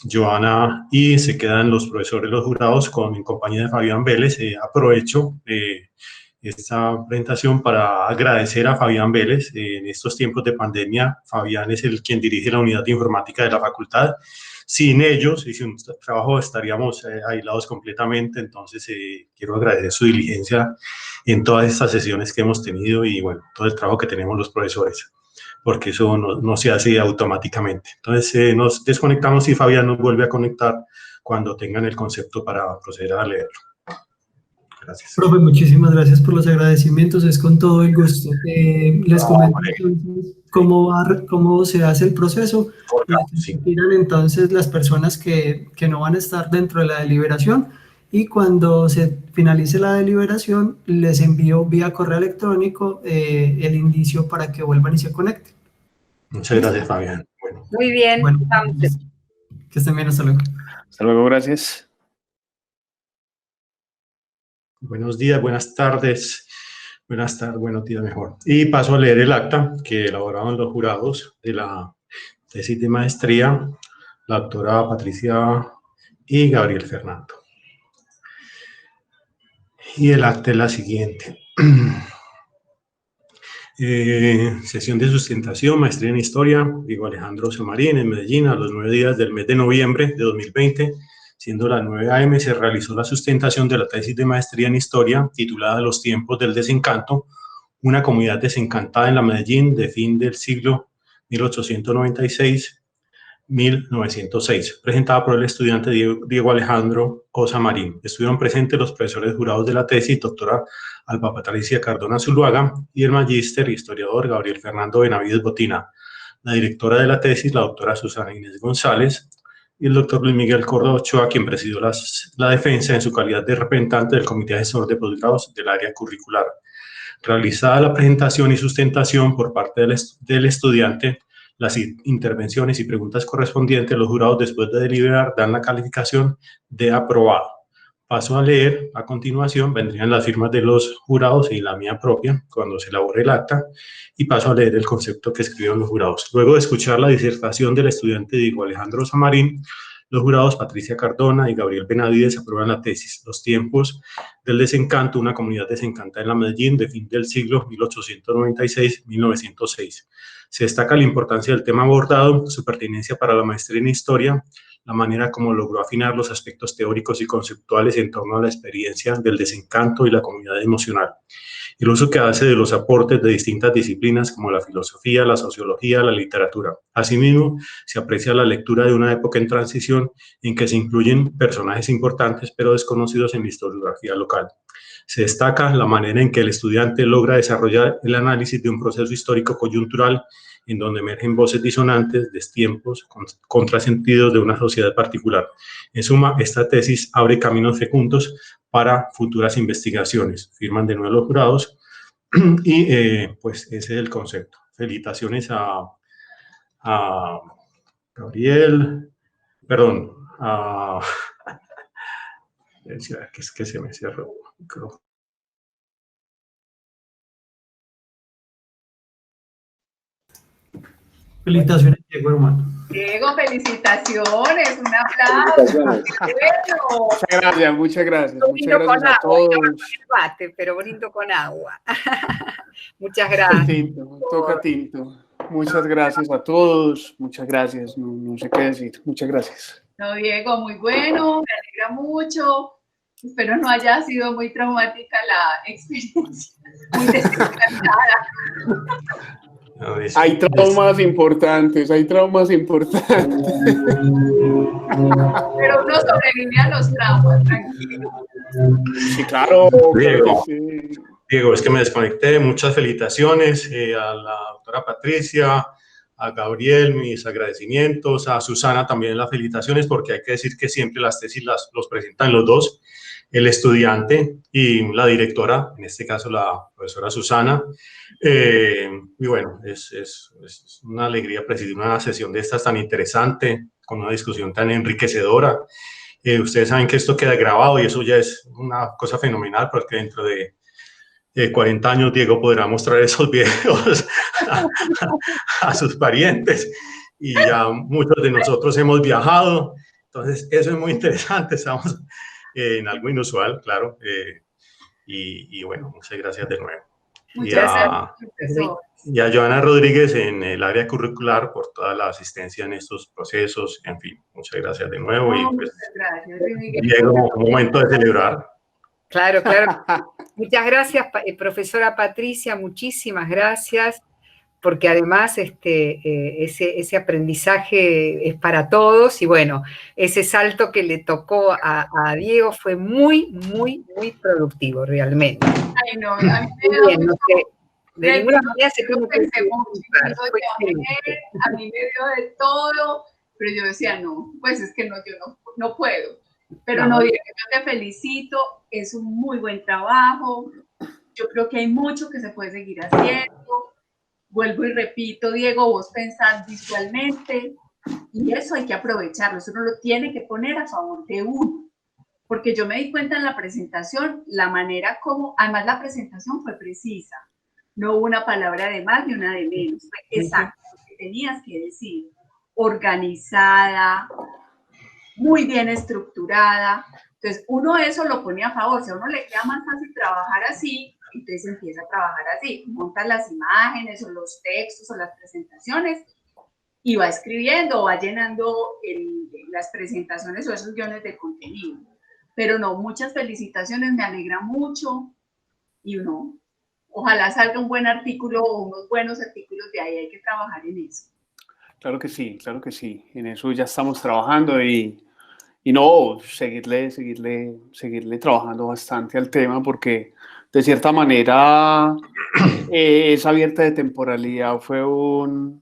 Joana, y se quedan los profesores, los jurados, en compañía de Fabián Vélez. Aprovecho esta presentación para agradecer a Fabián Vélez. En estos tiempos de pandemia, Fabián es quien dirige la unidad de informática de la facultad. Sin ellos y sin su trabajo estaríamos aislados completamente, entonces quiero agradecer su diligencia en todas estas sesiones que hemos tenido y bueno, todo el trabajo que tenemos los profesores, porque eso no se hace automáticamente. Entonces nos desconectamos y Fabián nos vuelve a conectar cuando tengan el concepto para proceder a leerlo. Gracias. Profe, muchísimas gracias por los agradecimientos, es con todo el gusto. Les comento entonces cómo se hace el proceso. Sí. Tiran entonces las personas que no van a estar dentro de la deliberación, y cuando se finalice la deliberación les envío vía correo electrónico el indicio para que vuelvan y se conecten. Muchas gracias, Fabián. Bueno. Muy bien. Bueno, que estén bien, hasta luego. Hasta luego, gracias. Buenos días, buenas tardes, buenos días mejor. Y paso a leer el acta que elaboraron los jurados de la tesis de maestría, la doctora Patricia y Gabriel Fernando. Y el acta es la siguiente. Sesión de sustentación, maestría en historia, Diego Alejandro Samarín, en Medellín, a los 9 días del mes de noviembre de 2020, siendo las 9 a.m., se realizó la sustentación de la tesis de maestría en historia, titulada Los tiempos del desencanto, una comunidad desencantada en la Medellín de fin del siglo 1896-1906, presentada por el estudiante Diego Alejandro Samarín. Estuvieron presentes los profesores jurados de la tesis, doctora Alba Patricia Cardona Zuluaga, y el magíster historiador Gabriel Fernando Benavides Botina, la directora de la tesis, la doctora Susana Inés González, y el doctor Luis Miguel Córdoba Ochoa, quien presidió la defensa en su calidad de representante del Comité Asesor de Posgrados del área curricular. Realizada la presentación y sustentación por parte del estudiante, las intervenciones y preguntas correspondientes, los jurados, después de deliberar, dan la calificación de aprobado. Paso a leer, a continuación vendrían las firmas de los jurados y la mía propia cuando se elabore el acta, y paso a leer el concepto que escribieron los jurados. Luego de escuchar la disertación del estudiante Diego Alejandro Samarín, los jurados Patricia Cardona y Gabriel Benavides aprueban la tesis Los tiempos del desencanto, una comunidad desencantada en la Medellín de fin del siglo 1896-1906. Se destaca la importancia del tema abordado, su pertinencia para la maestría en historia, la manera como logró afinar los aspectos teóricos y conceptuales en torno a la experiencia del desencanto y la comunidad emocional. El uso que hace de los aportes de distintas disciplinas como la filosofía, la sociología, la literatura. Asimismo, se aprecia la lectura de una época en transición en que se incluyen personajes importantes pero desconocidos en la historiografía local. Se destaca la manera en que el estudiante logra desarrollar el análisis de un proceso histórico coyuntural en donde emergen voces disonantes, destiempos, contrasentidos de una sociedad particular. En suma, esta tesis abre caminos fecundos para futuras investigaciones. Firman de nuevo los jurados y pues ese es el concepto. Felicitaciones a Gabriel, perdón, es que se me cerró. Felicitaciones, Diego, hermano. Diego, felicitaciones, un aplauso. Bueno. Muchas gracias a todos. Pero bonito con agua. Muchas gracias. Toca tinto. Muchas gracias a todos. Muchas gracias. No sé qué decir. Muchas gracias. No, Diego, muy bueno. Me alegra mucho. Espero no haya sido muy traumática la experiencia. Muy desencantada. Hay traumas importantes. Pero uno sobrevive a los traumas, tranquilo. Sí, claro. Diego, sí. Diego, es que me desconecté. Muchas felicitaciones a la doctora Patricia, a Gabriel, mis agradecimientos, a Susana también las felicitaciones, porque hay que decir que siempre las tesis los presentan los dos, el estudiante y la directora, en este caso la profesora Susana. Y bueno, es una alegría presidir una sesión de estas tan interesante, con una discusión tan enriquecedora. Ustedes saben que esto queda grabado y eso ya es una cosa fenomenal, porque dentro de 40 años Diego podrá mostrar esos videos a sus parientes, y ya muchos de nosotros hemos viajado, entonces eso es muy interesante, estamos en algo inusual, claro, y bueno, muchas gracias de nuevo. Muchas gracias. Y a Joana Rodríguez en el área curricular por toda la asistencia en estos procesos, en fin, muchas gracias de nuevo. Y pues, muchas gracias, Diego, un momento de celebrar. Claro, claro. Muchas gracias, profesora Patricia, muchísimas gracias, porque además ese aprendizaje es para todos, y bueno, ese salto que le tocó a Diego fue muy, muy, muy productivo, realmente. Ay, no, a mí me da de ninguna manera se tuvo que a mí me dio de todo, pero yo decía, no, pues es que no, yo no puedo. Pero no, Diego, yo te felicito, es un muy buen trabajo, yo creo que hay mucho que se puede seguir haciendo. Vuelvo y repito, Diego, vos pensás visualmente, y eso hay que aprovecharlo, eso uno lo tiene que poner a favor de uno, porque yo me di cuenta en la presentación, la manera como, además la presentación fue precisa, no hubo una palabra de más ni una de menos, fue exacto lo que tenías que decir, organizada, muy bien estructurada. Entonces uno eso lo pone a favor, si a uno le queda más fácil trabajar así, entonces empieza a trabajar así, monta las imágenes o los textos o las presentaciones y va escribiendo o va llenando las presentaciones o esos guiones de contenido. Pero no, muchas felicitaciones, me alegra mucho, y no, ojalá salga un buen artículo o unos buenos artículos de ahí, hay que trabajar en eso. Claro que sí, en eso ya estamos trabajando y no, seguirle trabajando bastante al tema, porque de cierta manera esa abierta de temporalidad abrió un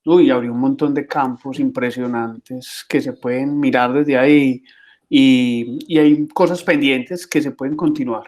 montón de campos impresionantes que se pueden mirar desde ahí, y hay cosas pendientes que se pueden continuar.